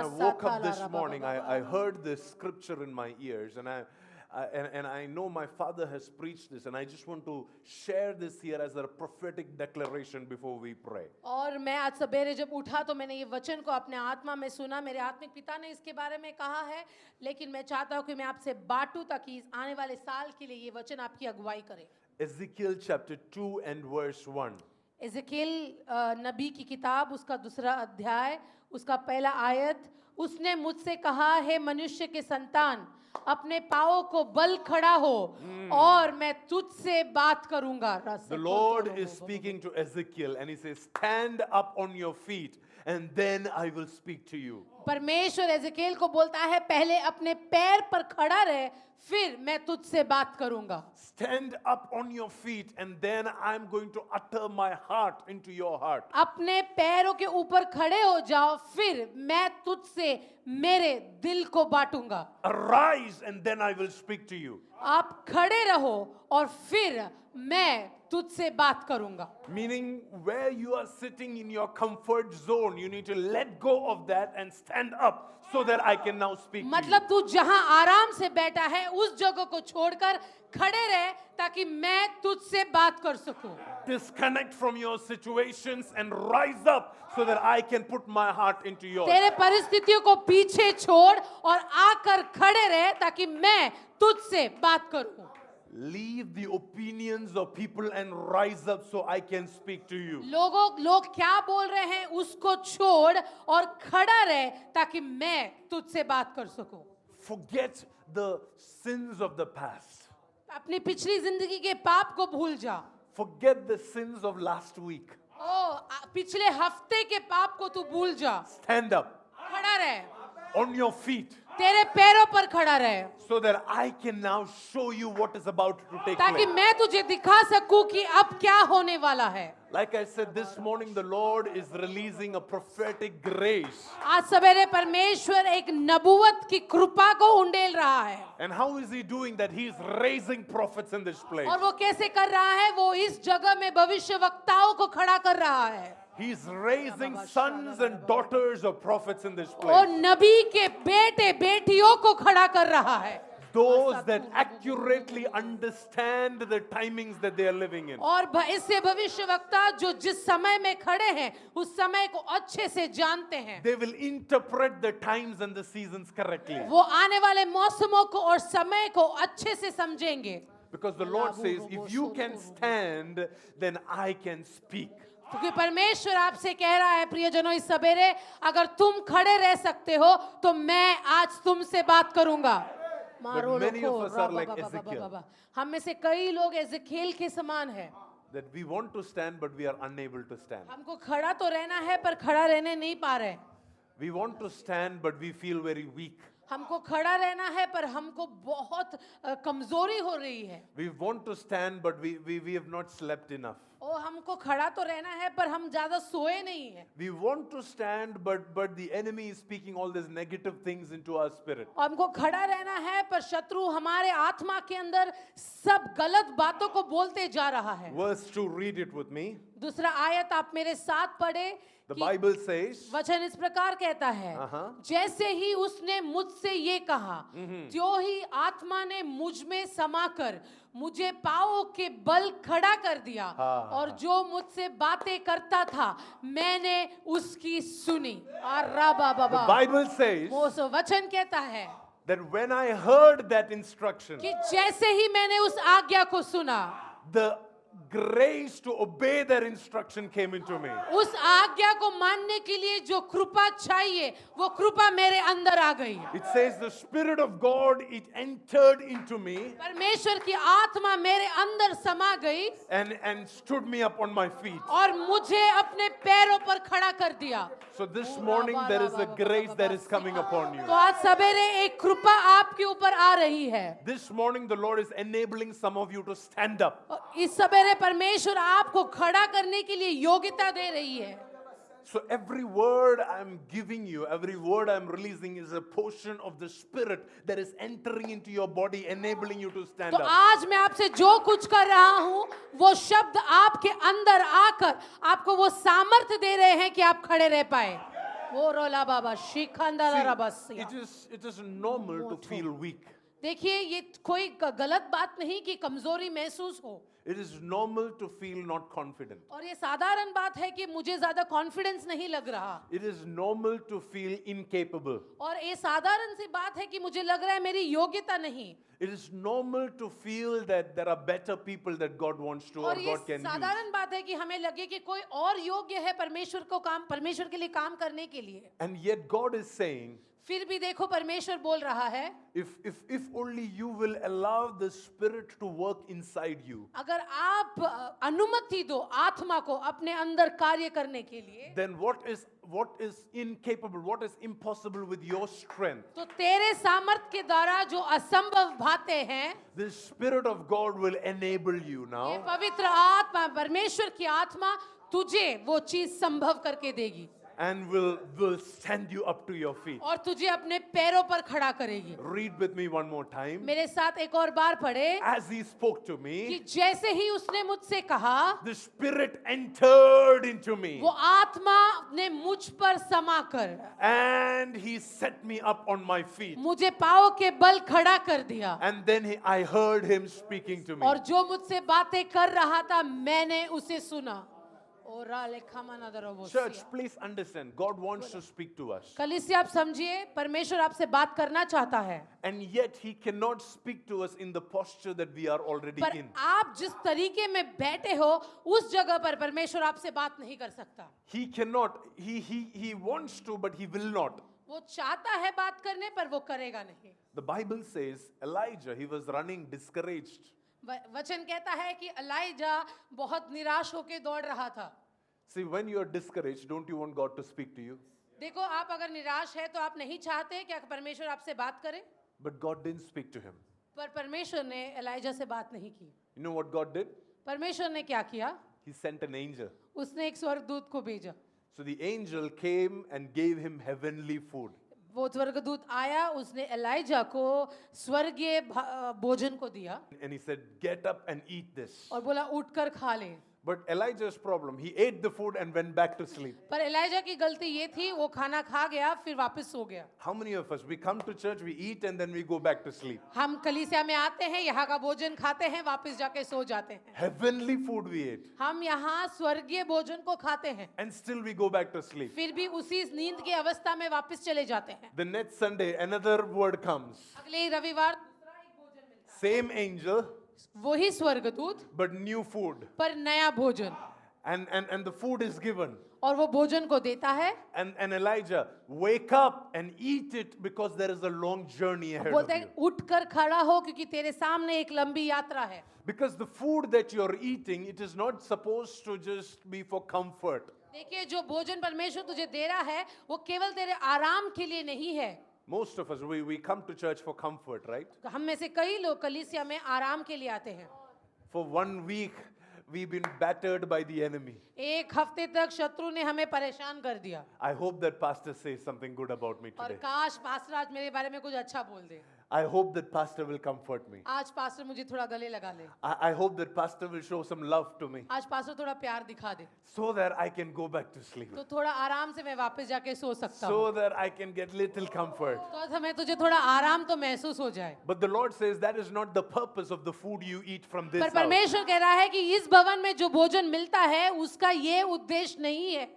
woke up this morning, I heard this scripture in my ears, and I know my father has preached this, and I just want to share this here as a prophetic declaration before we pray. और मैं आज सवेरे जब उठा तो मैंने ये वचन को अपने आत्मा में सुना, मेरे आत्मिक पिता ने इसके बारे में कहा है, लेकिन मैं चाहता हूँ कि मैं आपसे बांटूं ताकि इस आने वाले साल के लिए ये वचन आपकी अगुवाई करे। Ezekiel chapter 2 and verse 1. Ezekiel नबी की किताब, उसका दूसरा अध्याय, उसका पहला आयत। उसने मुझसे कहा, हे मनुष्य के संतान, अपने पाँवों को बल खड़ा हो और मैं तुझसे बात करूंगा। The Lord is speaking to Ezekiel and he says, stand up on your feet and then I will speak to you. परमेश्वर एजेकियल को बोलता है, पहले अपने पैर पर खड़ा रहे, फिर मैं तुझसे बात करूंगा। Stand up on your feet and then I'm going to utter my heart into your heart. अपने पैरों के ऊपर खड़े हो जाओ, फिर मैं तुझसे मेरे दिल को बांटूंगा। Arise and then I will speak to you. आप खड़े रहो और फिर मैं तुझसे बात करूंगा। Meaning, where you are sitting in your comfort zone, you need to let go of that and stand up so that I can now speak to you. मतलब तू जहां आराम से बैठा है उस जगह को छोड़कर खड़े रहे ताकि मैं तुझसे बात कर सकूं। Disconnect from your situations and rise up so that I can put my heart into yours. तेरे परिस्थितियों को पीछे छोड़ और आकर खड़े रहे ताकि मैं तुझसे बात करूं। Leave the opinions of people and rise up so I can speak to you. लोग क्या बोल रहे हैं उसको छोड़ और खड़ा रहे ताकि मैं तुझसे बात कर सकूं। Forget the sins of the past. अपनी पिछली जिंदगी के पाप को भूल जा। Forget the sins of last week. पिछले हफ्ते के पाप को तू भूल जा। Stand up खड़ा रहे, on your feet तेरे पैरों पर खड़ा रहे, so that I can now show you what is about to take ताकि place. मैं तुझे दिखा सकूं कि अब क्या होने वाला है। Like I said this morning, the Lord is releasing a prophetic grace. आज सवेरे परमेश्वर एक नबूवत की कृपा को उंडेल रहा है। And how is he doing that? He is raising prophets in this place. और वो कैसे कर रहा है? वो इस जगह में भविष्यवक्ताओं को खड़ा कर रहा है। He is raising sons and daughters of prophets in this और place. नबी के बेटे बेटियों को खड़ा कर रहा है। Those that accurately understand the timings that they are living in. और इससे भविष्यवक्ता जो जिस समय में खड़े हैं उस समय को अच्छे से जानते हैं। They will interpret the times and the seasons correctly. वो आने वाले मौसमों को और समय को अच्छे से समझेंगे। Because the Lord says, if you can stand, then I can speak. क्योंकि परमेश्वर आपसे कह रहा है, प्रियजनों, इस सवेरे अगर तुम खड़े रह सकते हो तो मैं आज तुमसे बात करूंगा। But many of us are like Ezekiel. हम में से कई लोग एजेकियल के समान हैं। That we want to stand, but we are unable to stand. हमको खड़ा तो रहना है पर खड़ा रहने नहीं पा रहे। We want to stand, but we feel very weak. हमको खड़ा रहना है पर हमको बहुत कमजोरी हो रही है। We want to stand, but we have not slept enough. ओ हमको खड़ा तो रहना है पर हम ज्यादा सोए नहीं है। We want to stand, but the enemy is speaking all these negative things into our spirit. हमको खड़ा रहना है पर शत्रु हमारे आत्मा के अंदर सब गलत बातों को बोलते जा रहा है। Verse 2, read it with me. दूसरा आयत आप मेरे साथ पढ़े। The Bible says, वचन इस प्रकार कहता है, जैसे ही उसने मुझसे ये कहा, त्यों ही आत्मा ने मुझ में समाकर मुझे पाँवों के बल खड़ा कर दिया और जो मुझसे बातें करता था मैंने उसकी सुनी। the Bible says वचन कहता है that when I heard that instruction, कि जैसे ही मैंने उस आज्ञा को सुना, the grace to obey that instruction came into me. उस आज्ञा को मानने के लिए जो कृपा चाहिए वो कृपा मेरे अंदर आ गई। It says the Spirit of God, it entered into me परमेश्वर की आत्मा मेरे अंदर समा गई and stood me up on my feet. और मुझे अपने पैरों पर खड़ा कर दिया। So this morning there is a grace that is coming upon you. तो आज सवेरे एक कृपा आपके ऊपर आ रही है। This morning the Lord is enabling some of you to stand up. इस सवेरे परमेश्वर आपको खड़ा करने के लिए योग्यता दे रही है। So every word I'm giving you, every word I'm releasing is a portion of the Spirit that is entering into your body, enabling you to stand तो up. आज मैं आपसे जो कुछ कर रहा हूँ वो शब्द आपके अंदर आकर आपको वो सामर्थ्य दे रहे हैं कि आप खड़े रह पाए। वो रोला बाबा शिखंदा See, रबसिया। it is normal to feel weak. देखिए ये कोई गलत बात नहीं कि कमजोरी महसूस हो, It is normal to feel not confident. और ये साधारण बात है कि मुझे ज्यादा कॉन्फिडेंस नहीं लग रहा, It is normal to feel incapable. और ये साधारण सी बात है कि मुझे लग रहा है मेरी योग्यता नहीं, It is normal to feel that there are better people that God wants to or और ये God can use. साधारण बात है कि हमें लगे कि कोई और योग्य है परमेश्वर के लिए काम करने के लिए। And yet God is saying, फिर भी देखो परमेश्वर बोल रहा है, if only you will allow the Spirit to work inside you, अगर आप अनुमति दो आत्मा को अपने अंदर कार्य करने के लिए, then what is incapable, what is impossible with your strength, तो तेरे सामर्थ के द्वारा जो असंभव बातें हैं, the Spirit of God will enable you ये now. पवित्र आत्मा परमेश्वर की आत्मा तुझे वो चीज संभव करके देगी And will stand you up to your feet. और तुझे अपने पैरों पर खड़ा करेगी। Read with me one more time. मेरे साथ एक और बार पढ़े As he spoke to कि me, जैसे ही उसने मुझसे कहा, the Spirit entered into me वो आत्मा ने मुझ पर समा कर and he set me up on my feet. मुझे पाँव के बल खड़ा कर दिया, And then I heard him speaking to me. और जो मुझसे बातें कर रहा था मैंने उसे सुना। Church, please understand, God wants to speak to us. कलीसिया आप समझिए, परमेश्वर आपसे बात करना चाहता है, And yet he cannot speak to us in the posture that we are already पर in. आप जिस तरीके में बैठे हो उस जगह पर परमेश्वर आपसे बात नहीं कर सकता। He cannot, he wants to, but he will not. वो चाहता है बात करने पर वो करेगा नहीं। The Bible says Elijah, he was running discouraged. वचन कहता है कि एलाइजा बहुत निराश होकर दौड़ रहा था। See, when you are discouraged, don't you want God to speak to you? देखो आप अगर निराश है तो आप नहीं चाहते क्या परमेश्वर आपसे बात करे, But God didn't speak to him. पर परमेश्वर ने एलाइजा से बात नहीं की। You know what God did? परमेश्वर ने क्या किया? He sent an angel. उसने एक स्वर्गदूत को भेजा। So the angel came and gave him heavenly food. वो स्वर्गदूत आया, उसने एलाइजा को स्वर्गीय भोजन को दिया And he said, get up and eat this. और बोला उठकर खा ले। But Elijah's problem, he ate the food and went back to sleep. पर एलाइजा की गलती ये थी, वो खाना खा गया फिर वापस सो गया। How many of us, we come to church, we eat and then we go back to sleep? हम कलीसिया में आते हैं, यहाँ का भोजन खाते हैं, वापस जाके सो जाते हैं। Heavenly food we ate. हम यहाँ स्वर्गीय भोजन को खाते हैं, And still we go back to sleep. फिर भी उसी नींद की अवस्था में वापस चले जाते हैं। The next Sunday, another word comes. अगले रविवार दूसरा एक भोजन मिलता Same angel, है, वही स्वर्गदूत but new food. पर नया भोजन, And the food is given. और वो भोजन को देता है। And Elijah, wake up and eat it because there is a long journey ahead of बोलता है you. उठकर खड़ा हो क्योंकि तेरे सामने एक लंबी यात्रा है। Because the food that you're eating, it is not supposed to just be for comfort. देखिए जो भोजन परमेश्वर तुझे दे रहा है वो केवल तेरे आराम के लिए नहीं है। Most of us, we come to church for comfort, right? हम में से कई लोग कलीसिया में आराम के लिए आते हैं। For 1 week, we've been battered by the enemy. एक हफ्ते तक शत्रु ने हमें परेशान कर दिया, I hope that pastor says something good about me और today. काश पास्टर आज मेरे बारे में कुछ अच्छा बोल दे। I hope that pastor will comfort me. आज पास्टर मुझे थोड़ा गले लगा ले, I hope that pastor will show some love to me आज पास्टर थोड़ा प्यार दिखा दे, so that I can go back to sleep. तो थोड़ा आराम से मैं वापस जाके सो सकता हूँ, So that I can get little comfort. तो हमें तुझे थोड़ा आराम तो महसूस हो जाए। But the Lord says that is not the purpose of the food you eat from this पर house. परमेश्वर कह रहा है कि इस भवन में जो भोजन मिलता है उसका ये उद्देश्य नहीं है।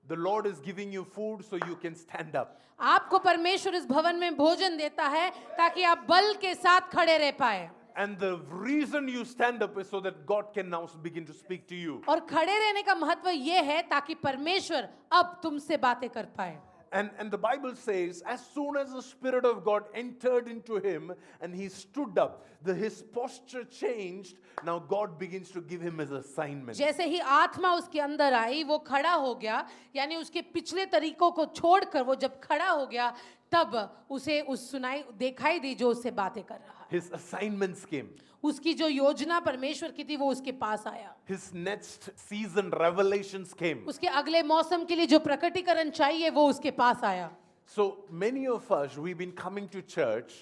The Lord is giving you food so you can stand up. आपको परमेश्वर इस भवन में भोजन देता है ताकि आप बल के साथ खड़े रह पाए, And the reason you stand up is so that God can now begin to speak to you. और खड़े रहने का महत्व ये है ताकि परमेश्वर अब तुमसे बातें कर पाए। And the Bible says, as soon as the Spirit of God entered into him and he stood up, his posture changed. Now God begins to give him his assignment. जैसे ही आत्मा उसके अंदर आई वो खड़ा हो गया, यानी उसके पिछले तरीकों को छोड़कर वो जब खड़ा हो गया तब उसे उस सुनाई दिखाई दी जो उससे बातें कर रहा है। His assignments came. उसकी जो योजना परमेश्वर की थी वो उसके पास आया। His next season revelations came. उसके अगले मौसम के लिए जो प्रकटीकरण चाहिए वो उसके पास आया। So many of us, we've been coming to church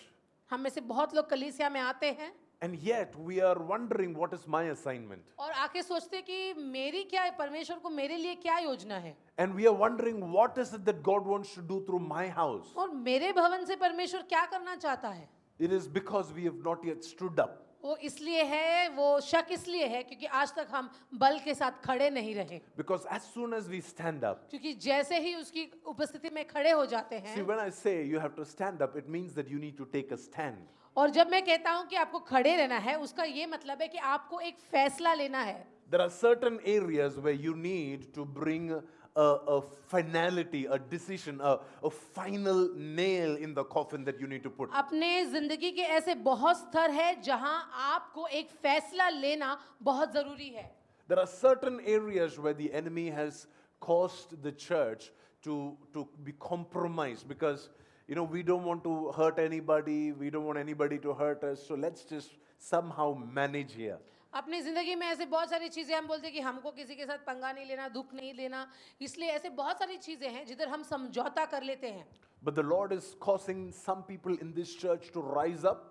हम में से बहुत लोग कलीसिया में आते हैं And yet we are wondering, what is my assignment? और आके सोचते हैं कि मेरी क्या है, परमेश्वर को मेरे लिए क्या योजना है, And we are wondering, what is it that God wants to do through my house? और मेरे भवन से परमेश्वर क्या करना चाहता है. It is because we have not yet stood up. वो इसलिए है, वो शक इसलिए है क्योंकि आज तक हम बल के साथ खड़े नहीं रहे. Because as soon as we stand up, क्योंकि जैसे ही उसकी उपस्थिति में खड़े हो जाते see, हैं, when I say you have to stand up, it means that you need to take a stand. और जब मैं कहता हूं कि आपको खड़े रहना है, उसका ये मतलब है कि आपको एक फैसला लेना है. There are certain areas where you need to bring a finality, a decision, a final nail in the coffin that you need to put. अपने जिंदगी के ऐसे बहुत स्तर है जहां आपको एक फैसला लेना बहुत जरूरी है. There are certain areas where the enemy has caused the church to be compromised because, you know, we don't want to hurt anybody, we don't want anybody to hurt us, so let's just somehow manage here. अपनी जिंदगी में ऐसे बहुत सारी चीजें हम बोलते हैं कि हमको किसी के साथ पंगा नहीं लेना, दुख नहीं लेना, इसलिए ऐसे बहुत सारी चीजें हैं जिधर हम समझौता कर लेते हैं. But the Lord is causing some people in this church to rise up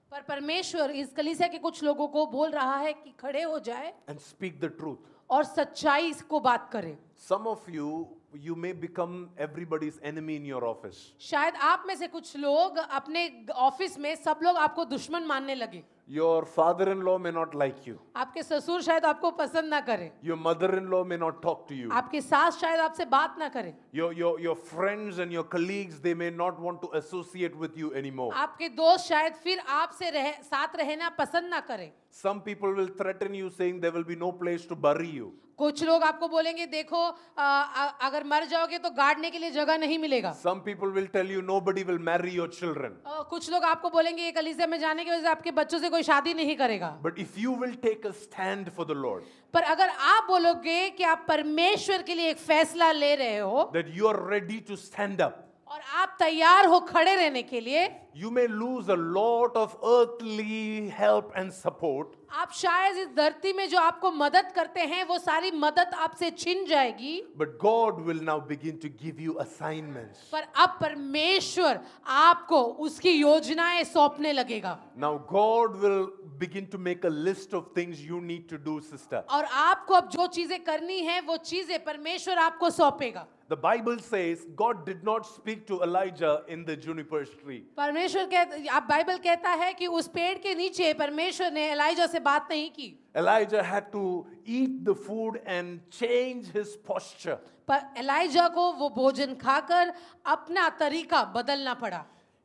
पर परमेश्वर इस कलीसिया के कुछ लोगों को बोल रहा है कि खड़े हो जाए and speak the truth. और सच्चाई को बात करें. Some of you may become everybody's enemy in your office. शायद आप में से कुछ लोग अपने ऑफिस में सब लोग आपको दुश्मन मानने लगे. Your father-in-law may not like you. आपके ससुर शायद आपको पसंद ना करें. Your mother-in-law may not talk to you. आपके सास शायद आपसे बात ना करें. Your friends and your colleagues, they may not want to associate with you anymore. आपके दोस्त शायद फिर आपसे साथ रहना पसंद ना करें. Some people will threaten you saying there will be no place to bury you. कुछ लोग आपको बोलेंगे देखो अगर मर जाओगे तो गाड़ने के लिए जगह नहीं मिलेगा. Some people will tell you nobody will marry your children. कुछ लोग आपको बोलेंगे ये कलीसिया में जाने की वजह से आपके बच्चों से कोई शादी नहीं करेगा. But if you will take a stand for the Lord, पर अगर आप बोलोगे कि आप परमेश्वर के लिए एक फैसला ले रहे हो, that you are ready to stand up, और आप तैयार हो खड़े रहने के लिए, you may lose a lot of earthly help and support. आप शायद इस धरती में जो आपको मदद करते हैं वो सारी मदद आपसे छिन जाएगी. But God will now begin to give you assignments. पर अब परमेश्वर आपको उसकी योजनाएं सौंपने लगेगा. Now God will begin to make a list of things you need to do, sister. और आपको अब जो चीजें करनी है वो चीजें परमेश्वर आपको सौंपेगा. The Bible says God did not speak to Elijah in the juniper tree. परमेश्वर आप बाइबल कहता है कि उस पेड़ के नीचे परमेश्वर ने एलाइजा से बात नहीं की. Elijah had to eat the food and change his posture. पर एलाइजा को वो भोजन खाकर अपना तरीका बदलना पड़ा.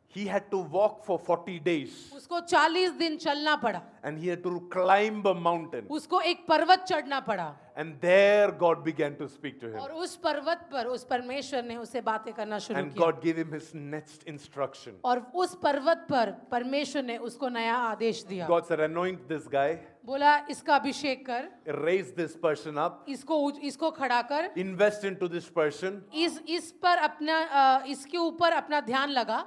He had to walk for 40 days. उसको 40 दिन चलना पड़ा. And he had to climb a mountain. उसको एक पर्वत चढ़ना पड़ा. And there God began to speak to him. और उस पर्वत पर उस परमेश्वर ने उससे बातें करना शुरू And किया. God gave him his next instruction. और उस पर्वत पर परमेश्वर ने उसको नया आदेश दिया. God said, anoint this guy, बोला इसका अभिषेक कर, raise this person up, इसको खड़ा कर, invest into this person, इस पर अपना इसके ऊपर अपना ध्यान लगा,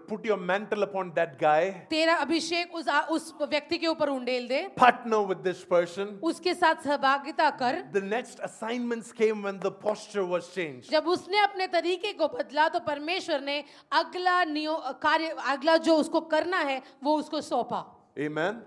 put your mantle upon that guy, तेरा अभिषेक उस व्यक्ति के ऊपर उंडेल दे, partner with this person. उसके साथ सहभागिता कर. The next assignments came when the posture was changed. जब उसने अपने तरीके को बदला तो परमेश्वर ने अगला जो उसको करना है वो उसको सौंपा. Amen.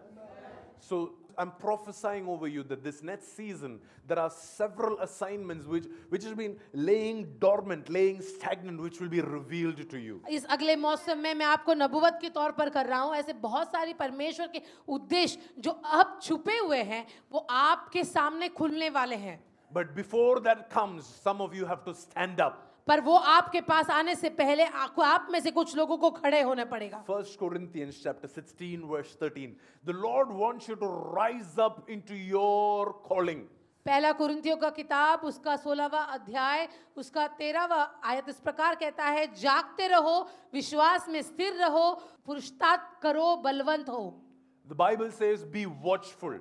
So I'm prophesying over you that this next season there are several assignments which has been laying dormant, laying stagnant, which will be revealed to you. इस अगले मौसम में मैं आपको नबूवत के तौर पर कर रहा हूँ. ऐसे बहुत सारी परमेश्वर के उद्देश्य जो अब छुपे हुए हैं वो आपके सामने खुलने वाले हैं. But before that comes, some of you have to stand up. पर वो आपके पास आने से पहले आप में से कुछ लोगों को खड़े होना पड़ेगा. 1 Corinthians chapter 16 verse 13. The Lord wants you to rise up into your calling. पहला कुरिन्थियों का किताब उसका 16वां अध्याय उसका 13वां आयत इस प्रकार कहता है, जागते रहो, विश्वास में स्थिर रहो, पुरुषार्थ करो, बलवंत हो. The Bible says be watchful.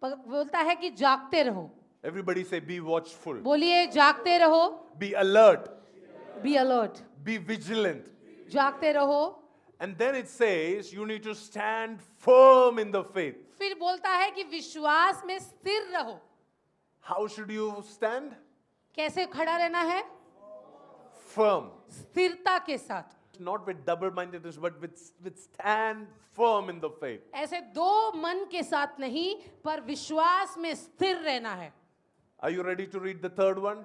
बोलता है कि जागते रहो. Everybody say be watchful. बोलिए जागते रहो. Be alert. Be alert. Be vigilant. जागते रहो. And then it says you need to stand firm in the faith. फिर बोलता है कि विश्वास में स्थिर रहो. How should you stand? कैसे खड़ा रहना है? Firm. स्थिरता के साथ. not with double-mindedness, but with stand firm in the faith. ऐसे दो मन के साथ नहीं, पर विश्वास में स्थिर रहना है. Are you ready to read the third one?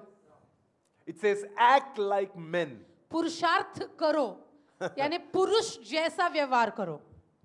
It says, act like men. पुरुषार्थ करो, यानी पुरुष जैसा व्यवहार करो.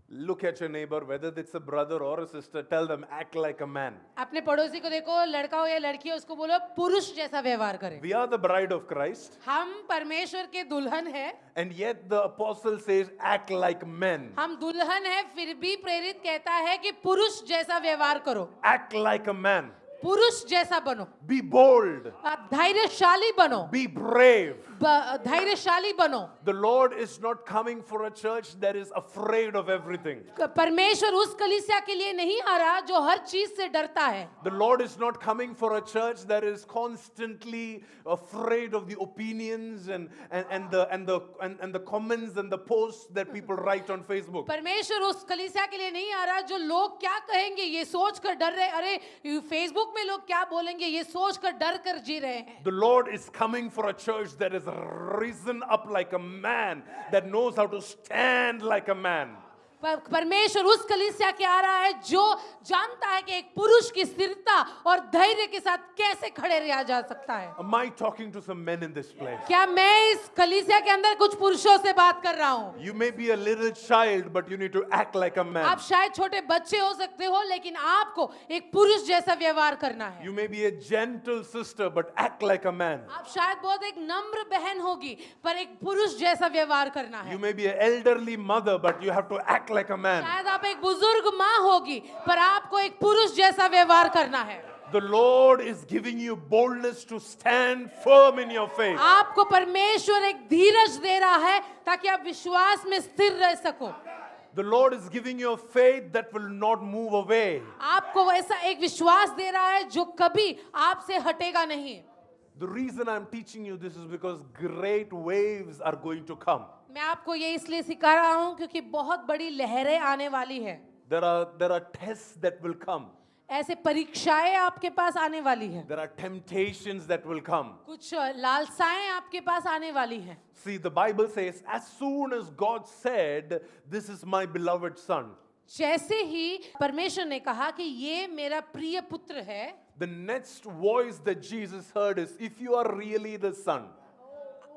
Look at your neighbor, whether it's a brother or a sister, tell them, act like a man. अपने पड़ोसी को देखो, लड़का हो या लड़की हो, उसको बोलो पुरुष जैसा व्यवहार करे. We are the bride of Christ, हम परमेश्वर के दुल्हन है. and yet the apostle says, act like men. हम दुल्हन है, फिर भी प्रेरित कहता है कि पुरुष जैसा व्यवहार करो. Act like a man. पुरुष जैसा बनो. Be bold. आप धैर्यशाली बनो. Be brave. धैर्यशाली बनो. The Lord is not coming for a church that is afraid of everything. परमेश्वर उस कलीसिया के लिए नहीं आ रहा जो हर चीज से डरता है. The Lord is not coming for a church that is constantly afraid of the opinions and the comments and the posts that people write on Facebook. परमेश्वर उस कलीसिया के लिए नहीं आ रहा जो लोग क्या कहेंगे ये सोच कर डर रहे. अरे फेसबुक में लोग क्या बोलेंगे ये सोच कर डर कर जी रहे हैं. The Lord is coming for a church that is risen up like a man, that knows how to stand like a man. परमेश्वर उस कलीसिया के आ रहा है जो जानता है कि एक पुरुष की स्थिरता और धैर्य के साथ कैसे खड़े रहा जा सकता है. Am I talking to some men in this place? क्या मैं इस कलीसिया के अंदर कुछ पुरुषों से बात कर रहा हूँ? You may be a little child, but you need to act like a man. आप शायद छोटे बच्चे हो सकते हो, लेकिन आपको एक पुरुष जैसा व्यवहार करना है. You may be a gentle sister, but act like a man. आप शायद बहुत एक नम्र बहन होगी, पर एक पुरुष जैसा व्यवहार करना है. You may be an elderly mother, but you have to act like a man. शायद आप एक बुजुर्ग माँ होगी, पर आपको एक पुरुष जैसा व्यवहार करना है. The Lord is giving you boldness to stand firm in your faith. आपको परमेश्वर एक धीरज दे रहा है ताकि आप विश्वास में स्थिर रह सको. The Lord is giving you a faith that will not move away. आपको ऐसा एक विश्वास दे रहा है जो कभी आपसे हटेगा नहीं. The reason I'm teaching you this is because great waves are going to come. मैं आपको ये इसलिए सिखा रहा हूँ क्योंकि बहुत बड़ी लहरें आने वाली है. There are tests that will come. ऐसे परीक्षाएं आपके पास आने वाली है. There are temptations that will come. कुछ लालसाएं आपके पास आने वाली हैं. See, the Bible says, as soon as God said, "This is my beloved son," जैसे ही परमेश्वर ने कहा कि ये मेरा प्रिय पुत्र है, the next voice that Jesus heard is, "If you are really the son."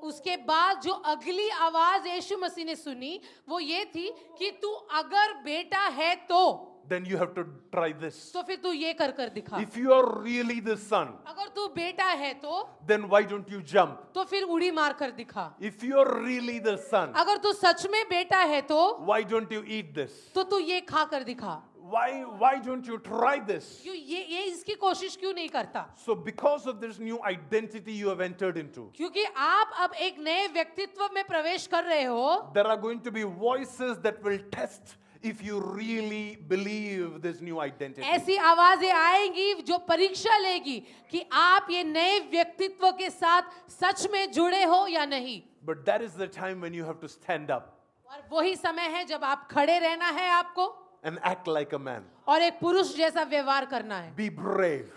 उसके बाद जो अगली आवाज यीशु मसीह ने सुनी वो ये थी कि तू अगर बेटा है तो Then you have to try this. तो फिर तू ये कर कर दिखा. If you are really the son, अगर तू बेटा है तो then why don't you jump? तो फिर उड़ी मार कर दिखा. If you are really the son, अगर तू सच में बेटा है तो why don't you eat this? तो तू ये खा कर दिखा. Why don't you try this? क्यों ये इसकी कोशिश क्यों नहीं करता? So because of this new identity you have entered into, क्योंकि आप अब एक नए व्यक्तित्व में प्रवेश कर रहे हो. there are going to be voices that will test if you really believe this new identity. ऐसी आवाजें आएंगी जो परीक्षा लेगी कि आप ये नए व्यक्तित्व के साथ सच में जुड़े हो या नहीं. But that is the time when you have to stand up और वही समय है जब आप खड़े रहना है आपको and act like a man. और एक पुरुष जैसा व्यवहार करना है. Be brave.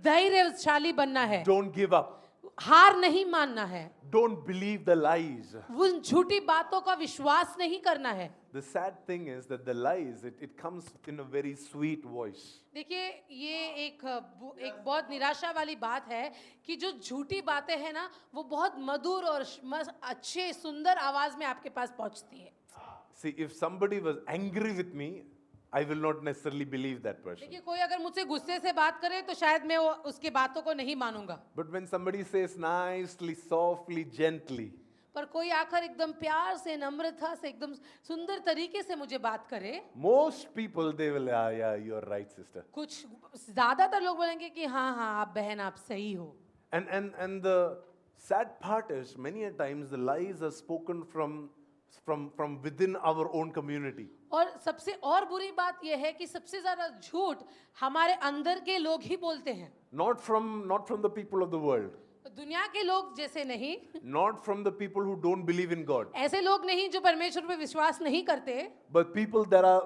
धैर्यशाली बनना है. Don't give up. हार नहीं मानना है. Don't believe the lies. उन झूठी बातों का विश्वास नहीं करना है. The sad thing is that the lies, it comes in a very sweet voice. देखिए ये एक बहुत निराशा वाली बात है कि जो झूठी बातें हैं ना वो बहुत मधुर और अच्छे सुंदर आवाज में आपके पास पहुंचती है. See, if somebody was angry with me, I will not necessarily believe that person. देखिए कोई अगर मुझसे गुस्से से बात करे तो शायद मैं उसके बातों को नहीं मानूंगा. But when somebody says nicely, softly, gently, पर कोई आकर एकदम प्यार से नम्रता से एकदम सुंदर तरीके से मुझे बात करे, most people they will, yeah, you are right, sister. कुछ ज्यादातर लोग बोलेंगे कि हाँ हाँ आप बहन आप सही हो. And the sad part is many a times the lies are spoken from within our own community. और सबसे और बुरी बात यह है कि सबसे ज्यादा झूठ हमारे अंदर के लोग ही बोलते हैं. Not from the people of the world. दुनिया के लोग जैसे नहीं. Not from the people who don't believe in God. ऐसे लोग नहीं जो परमेश्वर पे विश्वास नहीं करते. But people that are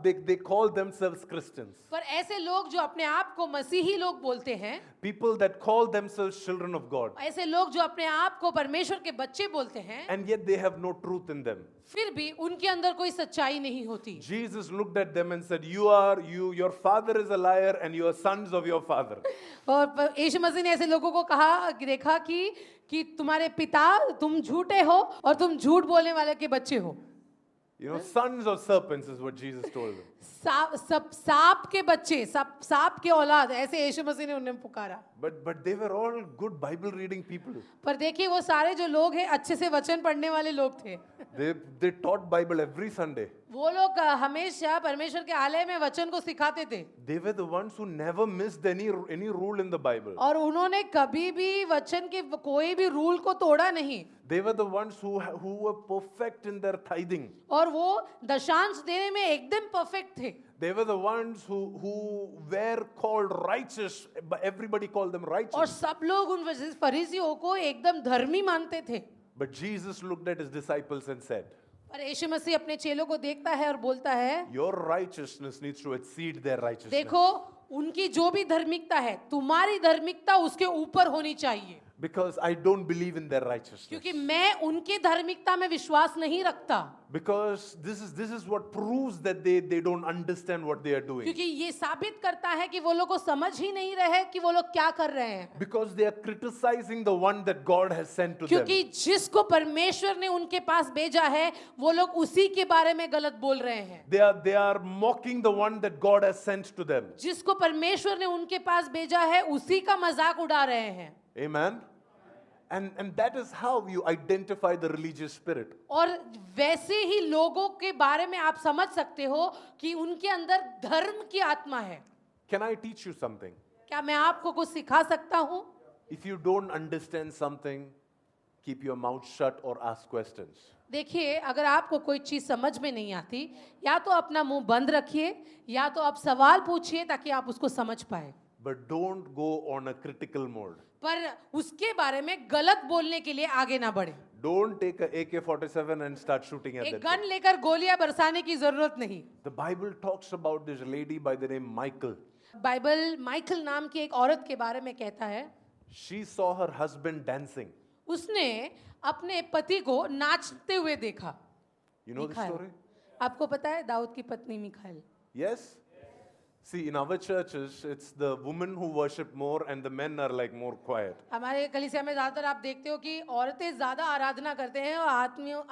they call themselves Christians. पर ऐसे लोग जो अपने आप को मसीही लोग बोलते हैं, People that call themselves children of God. ऐसे लोग जो अपने आप को परमेश्वर के बच्चे बोलते हैं, And yet they have no truth in them. फिर भी उनके अंदर कोई सच्चाई नहीं होती। Jesus looked at them and said, your father is a liar and you are sons of your father. और यीशु मसीह ने ऐसे लोगों को कहा, देखा कि तुम्हारे पिता, तुम झूठे हो और तुम झूठ बोलने वाले के बच्चे हो। Sons of serpents is what Jesus told them. सांप के बच्चे, सांप के औलाद, ऐसे यीशु मसीह ने उन्हें पुकारा। But they were all good Bible reading people. पर देखिए वो सारे जो लोग हैं अच्छे से वचन पढ़ने वाले लोग थे। They taught Bible every Sunday. वो लोग हमेशा परमेश्वर के आलय में वचन को सिखाते थे। They were the ones who never missed any rule in the Bible. और उन्होंने कभी भी वचन के कोई भी रूल को तोड़ा नहीं। They were the ones who were perfect in their tithing. और वो दशांश देने में एकदम परफेक्ट थे। They were the ones who were called righteous. Everybody called them righteous. और सब लोग उन फरीसियों को एकदम धर्मी मानते थे। But Jesus looked at his disciples and said, पर यीशु मसीह अपने चेलों को देखता है और बोलता है, your righteousness needs to exceed their righteousness. देखो उनकी जो भी धार्मिकता है, तुम्हारी धार्मिकता उसके ऊपर होनी चाहिए। Because I don't believe in their righteousness. क्योंकि मैं उनकी धार्मिकता में विश्वास नहीं रखता। Because this is what proves that they don't understand what they are doing. क्योंकि ये साबित करता है कि वो लोग को समझ ही नहीं रहे कि वो लोग क्या कर रहे हैं। Because they are criticizing the one that God has sent to them. क्योंकि जिसको परमेश्वर ने उनके पास भेजा है, वो लोग उसी के बारे में गलत बोल रहे हैं। They are mocking the one that God has sent to them. जिसको परमेश्वर ने उनके पास भेजा है, उसी का मजाक उड़ा रहे हैं। Amen. And that is how you identify the religious spirit. और वैसे ही लोगों के बारे में आप समझ सकते हो कि उनके अंदर धर्म की आत्मा है। Can I teach you something? क्या मैं आपको कुछ सिखा सकता हूँ? If you don't understand something, keep your mouth shut or ask questions. देखिए, अगर आपको कोई चीज समझ में नहीं आती, या तो अपना मुंह बंद रखिए या तो आप सवाल पूछिए ताकि आप उसको समझ पाए। But don't go on a critical mode. पर उसके बारे में गलत बोलने के लिए आगे ना बढ़े। Don't take a AK-47 and start shooting at एक them. गन लेकर गोलियां बरसाने की जरूरत नहीं। The Bible talks about this lady by the name Michael. Bible Michael नाम की एक औरत के बारे में कहता है, She saw her husband dancing. उसने अपने पति को नाचते हुए देखा। You know the Mikhail. story? आपको पता है दाऊद की पत्नी Mikhail. Yes? See, in our churches, it's the women who worship more and the men are like more quiet. हमारे कलीसिया में ज्यादातर आप देखते हो कि औरतें ज्यादा आराधना करते हैं और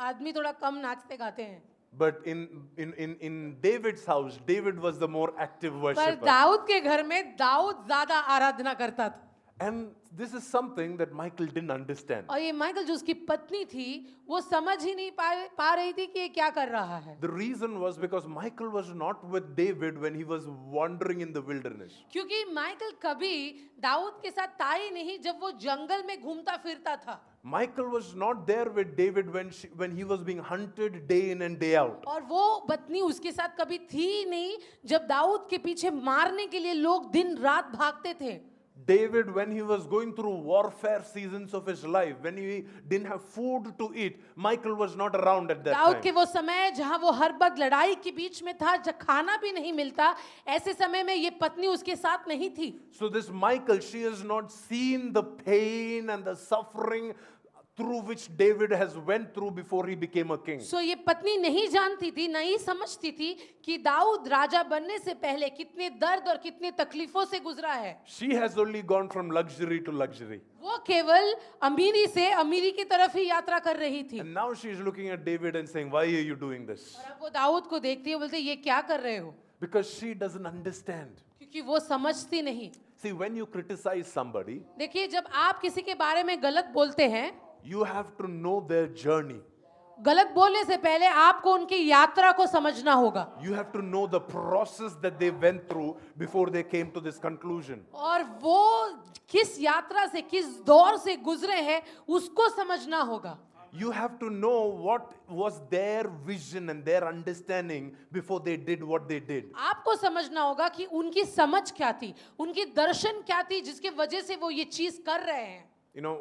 आदमी थोड़ा कम नाचते गाते हैं। But in David's house, David was the more active पर worshipper. दाऊद के घर में दाऊद ज्यादा आराधना करता था। And this is something that Michael didn't understand. और ये माइकल जो उसकी पत्नी थी, वो समझ ही नहीं पा रही थी कि ये क्या कर रहा है। The reason was because Michael was not with David when he was wandering in the wilderness. क्योंकि माइकल कभी दाऊद के साथ था ही नहीं जब वो जंगल में घूमता फिरता था। Michael was not there with David when he was being hunted day in and day out. और वो पत्नी उसके साथ कभी थी ही नहीं जब दाऊद के पीछे मारने के लिए लोग दिन रात भागते थे। David, when he was going through warfare seasons of his life, when he didn't have food to eat, Michael was not around at that Dawood के time. वो समय जहां वो हर वक्त लड़ाई के बीच में था, जब खाना भी नहीं मिलता, ऐसे समय में ये पत्नी उसके साथ नहीं थी। So this Michael, she has not seen the pain and the suffering through which David has went through before he became a king. सो ये पत्नी नहीं जानती थी, नहीं समझती थी कि दाऊद राजा बनने से पहले कितने दर्द और कितने तकलीफों से गुजरा है। She has only gone from luxury to luxury. वो केवल अमीरी से अमीरी की तरफ ही यात्रा कर रही थी। And now she is looking at David and saying, why are you doing this? और अब वो दाऊद को देखती है, बोलते ये क्या कर रहे हो? Because she doesn't understand. क्योंकि वो समझती नहीं। See, when you criticize somebody, देखिए, जब आप किसी के बारे में गलत बोलते हैं, you have to know their journey. गलत बोलने से पहले आपको उनकी यात्रा को समझना होगा। You have to know the process that they went through before they came to this conclusion. और वो किस यात्रा से, किस दौर से गुजरे हैं, उसको समझना होगा। You have to know what was their vision and their understanding before they did what they did. आपको समझना होगा कि उनकी समझ क्या थी, उनकी दर्शन क्या थी, जिसके वजह से वो ये चीज कर रहे हैं। You know,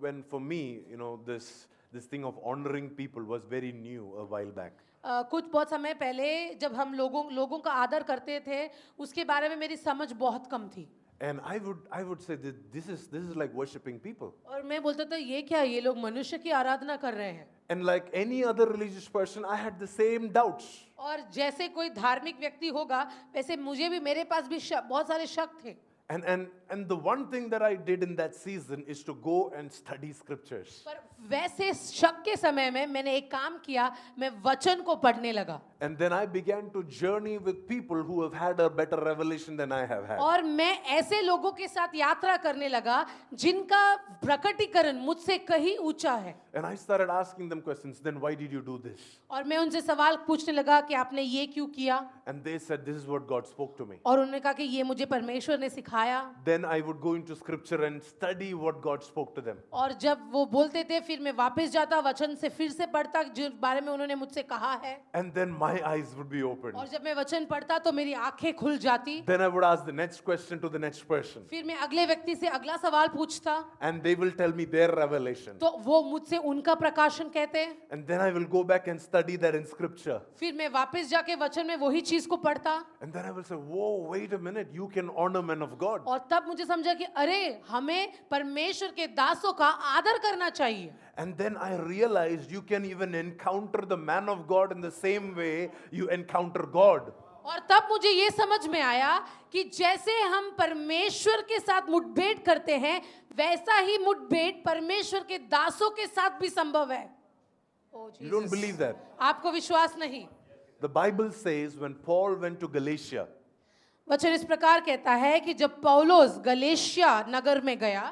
when for me, you know, this this thing of honoring people was very new a while back. कुछ बहुत समय पहले जब हम लोगों का आदर करते थे उसके बारे में मेरी समझ बहुत कम थी And I would say that this is like worshiping people. और मैं बोलता था ये क्या ये लोग मनुष्य की आराधना कर रहे हैं And like any other religious person, I had the same doubts. और जैसे कोई धार्मिक व्यक्ति होगा वैसे मुझे भी मेरे पास भी बहुत सारे शक थे And the one thing that I did in that season is to go and study scriptures. पर वैसे शक के समय में मैंने एक काम किया मैं वचन को पढ़ने लगा And then I began to journey with people who have had a better revelation than I have had. और मैं ऐसे लोगों के साथ यात्रा करने लगा जिनका प्रकटीकरण मुझसे कहीं ऊंचा है And I started asking them questions. Then why did you do this? और मैं उनसे सवाल पूछने लगा कि आपने ये क्यों किया And they said, this is what God spoke to me. और उन्होंने कहा कि ये मुझे परमेश्वर ने सिखाया Then I would go into scripture and study what God spoke to them. और जब वो बोलते थे फिर मैं वापस जाता वचन से फिर से पढ़ता जिस बारे में उन्होंने मुझसे कहा है And then my eyes would be opened. और जब मैं वचन पढ़ता तो मेरी आंखें खुल जाती Then I would ask the next question to the next person. फिर मैं अगले व्यक्ति से अगला सवाल पूछता And they will tell me their revelation. तो वो मुझसे उनका प्रकाशन कहते हैं And then I will go back and study that in scripture. फिर मैं वापस जाके वचन में वही चीज को पढ़ता And then I will say, whoa, wait a minute, you can honor men of God. और तब मुझे समझा कि अरे हमें परमेश्वर के दासों का आदर करना चाहिए And then I realized you can even encounter the man of God in the same way you encounter God. और तब मुझे ये समझ में आया कि जैसे हम परमेश्वर के साथ मुठभेड़ करते हैं वैसा ही मुठभेड़ परमेश्वर के दासों के साथ भी संभव है Oh, You don't Jesus. believe that? आपको विश्वास नहीं The Bible says when Paul went to Galatia, वचन इस प्रकार कहता है कि जब पौलोस गलेशिया नगर में गया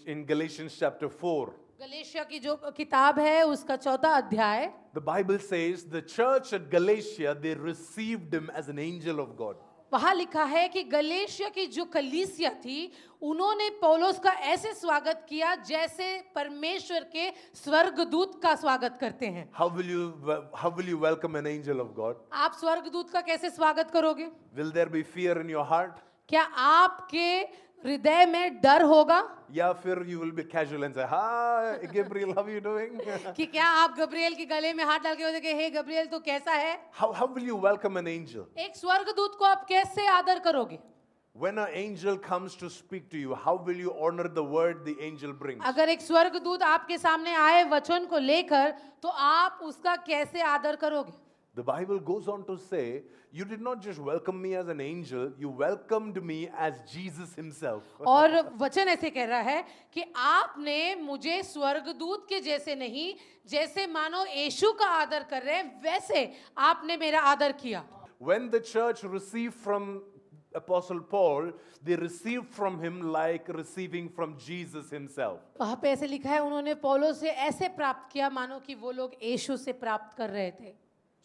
in Galatians chapter 4, गलेशिया की जो किताब है उसका 14 अध्याय the Bible says the church at Galatia, they received him as an angel of God. वहां लिखा है कि गलेशिया की जो कलीसिया थी उन्होंने पौलोस का ऐसे स्वागत किया जैसे परमेश्वर के स्वर्गदूत का स्वागत करते हैं How will you welcome an angel of God? आप स्वर्गदूत का कैसे स्वागत करोगे Will there be fear in your heart? क्या आपके हृदय में डर होगा या फिर you will be casual and say, hi, Gabriel, how are you doing? कि क्या आप गब्रिएल के गले में हाथ डाल के बोलेंगे हे गब्रिएल तू कैसा है How will you welcome an angel? एक स्वर्गदूत को आप कैसे आदर करोगे When an angel comes to speak to you, how will you honor the word the angel brings? अगर एक स्वर्गदूत आपके सामने आए वचन को लेकर तो आप उसका कैसे आदर करोगे The Bible goes on to say, you did not just welcome me as an angel, you welcomed me as Jesus himself. और वचन ऐसे कह रहा है कि आपने मुझे स्वर्गदूत के जैसे नहीं जैसे मानो यीशु का आदर कर रहे हैं वैसे आपने मेरा आदर किया When the church received from Apostle Paul, they received from him like receiving from Jesus himself. वहाँ पे ऐसे लिखा है उन्होंने पौलोस से ऐसे प्राप्त किया मानो कि वो लोग यीशु से प्राप्त कर रहे थे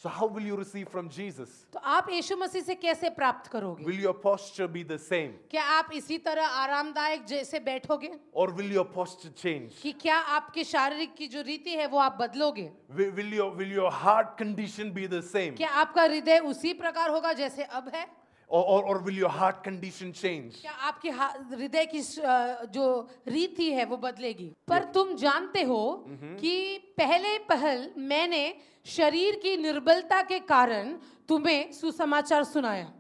So how will you receive from Jesus? तो आप यीशु मसीह से कैसे प्राप्त करोगे Will your posture be the same? क्या आप इसी तरह आरामदायक जैसे बैठोगे Or will your posture change? कि क्या आपके शारीरिक की जो रीति है वो आप बदलोगे Will your heart condition be the same? क्या आपका हृदय उसी प्रकार होगा जैसे अब है Or will your heart condition change? क्या आपके हृदय की जो रीति है वो बदलेगी पर तुम जानते हो कि पहल मैंने शरीर की निर्बलता के कारण तुम्हें सुसमाचार सुनाया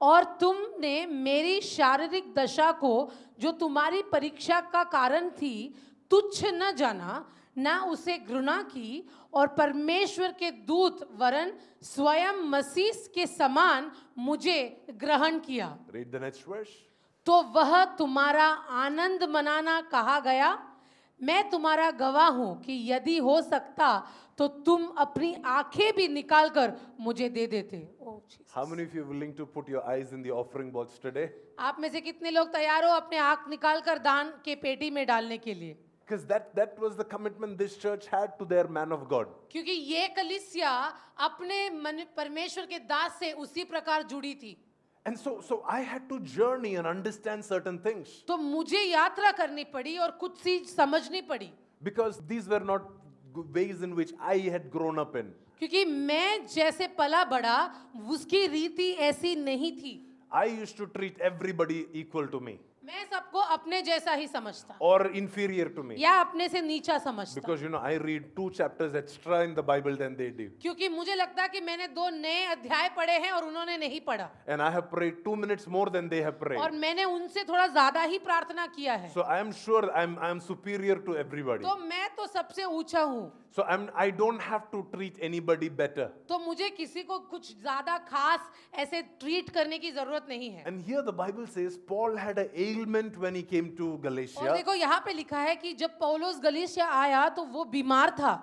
और तुमने मेरी शारीरिक दशा को जो तुम्हारी परीक्षा का कारण थी तुच्छ न जाना ना उसे घृणा की और परमेश्वर के दूत वरन स्वयं मसीह के समान मुझे ग्रहण किया Read the next verse. तो वह तुम्हारा आनंद मनाना कहा गया मैं तुम्हारा गवाह हूं कि यदि हो सकता तो तुम अपनी आंखें भी निकाल कर मुझे दे देते Oh, Jesus. How many of you are willing to put your eyes in the offering box today? आप में से कितने लोग तैयार हो अपने आंख निकाल कर दान के पेटी में डालने के लिए Because that was the commitment this church had to their man of God. क्योंकि ये कलीसिया अपने परमेश्वर के दास से उसी प्रकार जुड़ी थी And so I had to journey and understand certain things. तो मुझे यात्रा करनी पड़ी और कुछ चीज समझनी पड़ी Because these were not ways in which I had grown up in. क्योंकि मैं जैसे पला बड़ा उसकी रीति ऐसी नहीं थी I used to treat everybody equal to me. मैं सबको अपने जैसा ही समझता or inferior to me. या अपने से नीचा समझता Because I read 2 chapters extra in the Bible than they do. क्योंकि मुझे लगता है कि मैंने 2 नए अध्याय पढ़े हैं और उन्होंने नहीं पढ़ा And I have prayed 2 minutes more than they have prayed. और मैंने उनसे थोड़ा ज्यादा ही प्रार्थना किया है So I am sure I am superior to everybody. तो मैं तो सबसे ऊंचा हूँ So I don't have to treat anybody better. तो मुझे किसी को कुछ ज्यादा खास ऐसे ट्रीट करने की जरूरत नहीं है And here the Bible says Paul had an ailment when he came to और Galatia. देखो यहाँ पे लिखा है कि जब पौलुस गलीशिया आया तो वो बीमार था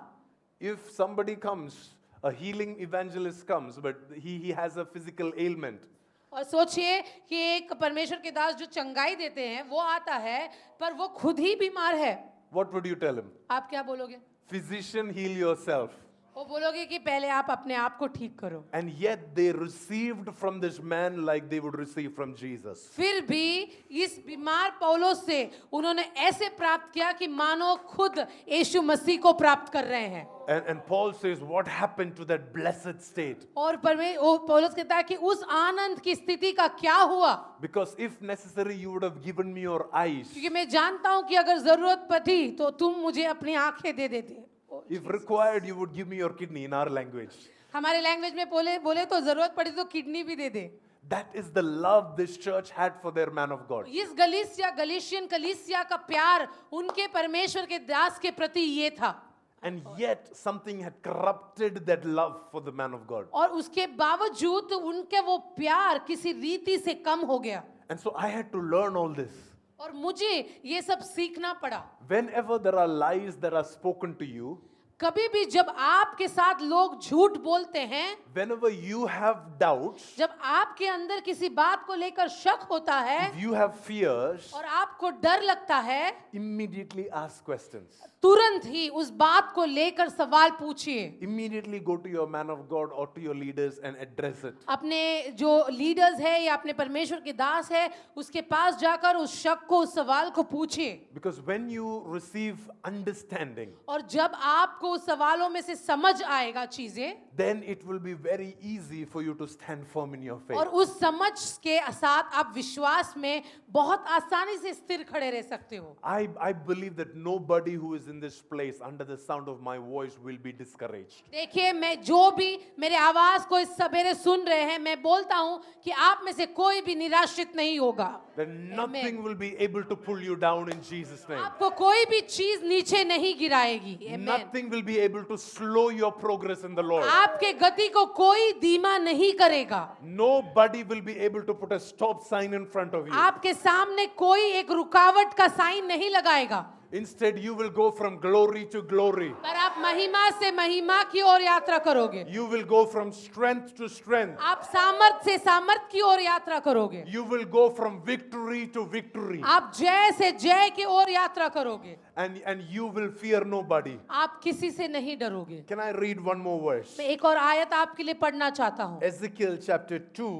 If somebody comes, a healing evangelist comes, but he has a physical ailment. और सोचिए कि एक परमेश्वर के दास जो चंगाई देते हैं वो आता है पर वो खुद ही बीमार है What would you tell him? आप क्या बोलोगे Physician, heal yourself. वो बोलोगे कि पहले आप अपने आप को ठीक करो And yet they received from this man like they would receive from Jesus. फिर भी इस बीमार पौलुस से उन्होंने ऐसे प्राप्त किया कि मानो खुद यीशु मसीह को प्राप्त कर रहे हैं And Paul says, what happened to that blessed state? और पौलुस कहता है कि उस आनंद की स्थिति का क्या हुआ Because if necessary, you would have given me your eyes. क्योंकि मैं जानता हूं कि अगर जरूरत पड़ी तो तुम मुझे अपनी आंखें दे देते If required, you would give me your kidney in our language. हमारे लैंग्वेज में बोले तो जरूरत पड़ी तो किडनी भी दे दे That is the love this church had for their man of God. इस गलीशियन कलीसिया का प्यार उनके परमेश्वर के दास के प्रति ये था And yet something had corrupted that love for the man of God. और उसके बावजूद उनके वो प्यार किसी रीति से कम हो गया And so I had to learn all this. और मुझे ये सब सीखना पड़ा Whenever there are lies that are spoken to you, कभी भी जब आपके साथ लोग झूठ बोलते हैं whenever you have doubts, जब आपके अंदर किसी बात को लेकर शक होता है if you have fears, और आपको डर लगता है immediately ask questions. तुरंत ही उस बात को लेकर सवाल पूछिए Immediately go to your man of God or to your leaders and address it. अपने जो लीडर्स है या अपने परमेश्वर के दास है उसके पास जाकर उस शक को उस सवाल को पूछिए Because when you receive understanding, और जब आपको उस सवालों में से समझ आएगा चीजें then it will be very easy for you to stand firm in your faith. और उस समझ के साथ आप विश्वास में बहुत आसानी से स्थिर खड़े रह सकते हो I believe that nobody who is in this place under the sound of my voice will be discouraged. देखिए मैं जो भी मेरे आवाज को इस सवेरे सुन रहे हैं मैं बोलता हूं कि आप में से कोई भी निराशित नहीं होगा That nothing will be able to pull you down in Jesus' name. आपको कोई भी चीज नीचे नहीं गिराएगी Amen. Nothing will be able to slow your progress in the Lord. आपके गति को कोई धीमा नहीं करेगा Nobody will be able to put a stop sign in front of you. आपके सामने कोई एक रुकावट का साइन नहीं लगाएगा Instead, you will go from glory to glory. पर आप महिमा से महिमा की ओर यात्रा करोगे You will go from strength to strength. आप सामर्थ से सामर्थ की ओर यात्रा करोगे You will go from victory to victory. आप जय से जय की ओर यात्रा करोगे And you will fear nobody. आप किसी से नहीं डरोगे Can I read one more verse? मैं एक और आयत आपके लिए पढ़ना चाहता हूँ Ezekiel chapter 2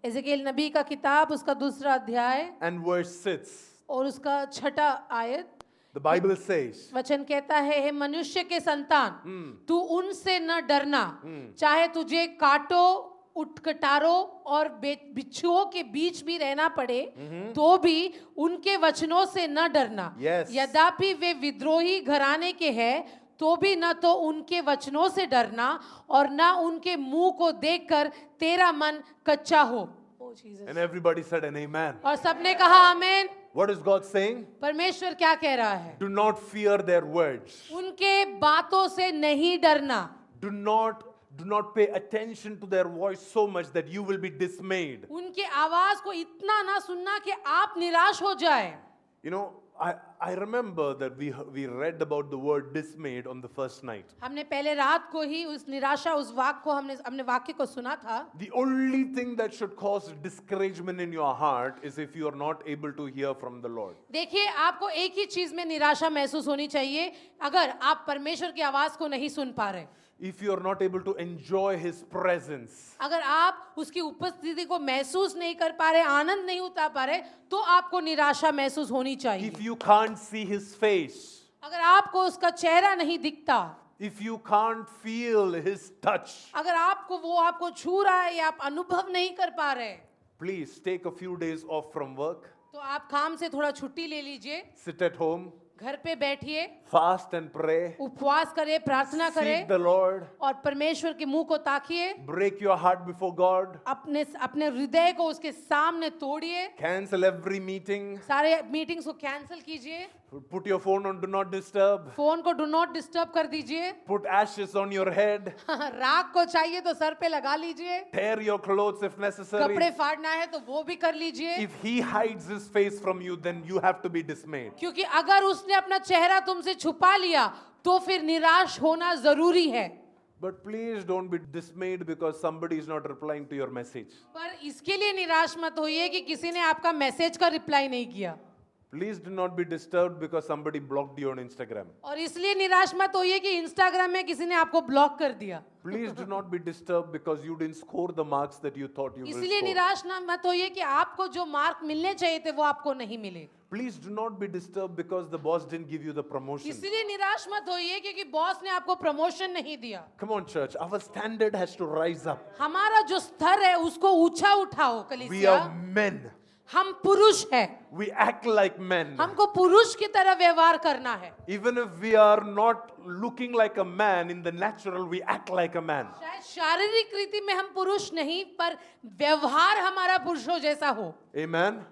एजेकिएल नबी का किताब उसका 2रा अध्याय and verse 6. और उसका 6ठा आयत The Bible says, वचन कहता है हे मनुष्य के संतान तू उनसे न डरना चाहे तुझे काटो उटकटारों और बिच्छुओं के बीच भी रहना पड़े तो भी उनके वचनों से न डरना Yes. यद्यपि वे विद्रोही घराने के हैं तो भी न तो उनके वचनों से डरना और न उनके मुंह को देखकर तेरा मन कच्चा हो and everybody said an amen. और सबने कहा आमीन What is God saying? परमेश्वर क्या कह रहा है Do not fear their words. उनके बातों से नहीं डरना Do not pay attention to their voice so much that you will be dismayed. उनके आवाज को इतना ना सुनना कि आप निराश हो जाए You know, I remember that we read about the word dismayed on the first night. हमने पहले रात को ही उस निराशा उस वाक्य को हमने वाक्य को सुना था The only thing that should cause discouragement in your heart is if you are not able to hear from the Lord. देखिए आपको एक ही चीज में निराशा महसूस होनी चाहिए अगर आप परमेश्वर की आवाज को नहीं सुन पा रहे If you are not able to enjoy His presence. अगर आप उसकी उपस्थिति को महसूस नहीं कर पा रहे आनंद नहीं उठा पा रहे तो आपको निराशा महसूस होनी चाहिए If you can't see His face. अगर आपको उसका चेहरा नहीं दिखता If you can't feel His touch. अगर वो आपको छू रहा है या आप अनुभव नहीं कर पा रहे Please take a few days off from work. तो आप काम से थोड़ा छुट्टी ले लीजिए, sit at home, घर पे बैठिए, fast and pray, उपवास करें, प्रार्थना seek करें the Lord, और परमेश्वर के मुंह को ताकिए, break your heart before God, अपने अपने हृदय को उसके सामने तोड़िए, cancel every meeting, सारे मीटिंग्स को कैंसिल कीजिए, put your phone on do not disturb, phone को डू नॉट डिस्टर्ब कर दीजिए, put ashes on your head, राख को चाहिए तो सर पे लगा लीजिए, tear your clothes if necessary. कपड़े फाड़ना है तो वो भी कर लीजिए, If he hides his face from you, then you have to be dismayed. क्योंकि अगर उसने अपना चेहरा तुमसे छुपा लिया तो फिर निराश होना जरूरी है। But please don't be dismayed because somebody is not replying to your message. पर इसके लिए निराश मत होइए कि किसी ने आपका मैसेज का रिप्लाई नहीं किया, Please do not be disturbed because somebody blocked you on Instagram. और इसलिए निराश मत होइए कि इंस्टाग्राम में किसी ने आपको ब्लॉक कर दिया, Please do not be disturbed because you didn't score the marks that you thought you will इसलिए score. निराश ना मत होइए कि आपको जो मार्क मिलने चाहिए थे वो आपको नहीं मिले, Please do not be disturbed because the boss didn't give you the promotion. इसलिए निराश मत होइए क्योंकि बॉस ने आपको प्रमोशन नहीं दिया। Come on, church. Our standard has to rise up. हमारा जो स्तर है उसको ऊंचा उठाओ We कलीसिया, are men. हम पुरुष हैं, We act like men. हमको पुरुष की तरह व्यवहार करना है। Even if we are not looking like a man in the natural, we act like a man. शायद शारीरिक रीति में हम पुरुष नहीं, पर व्यवहार हमारा पुरुषों जैसा हो। Amen.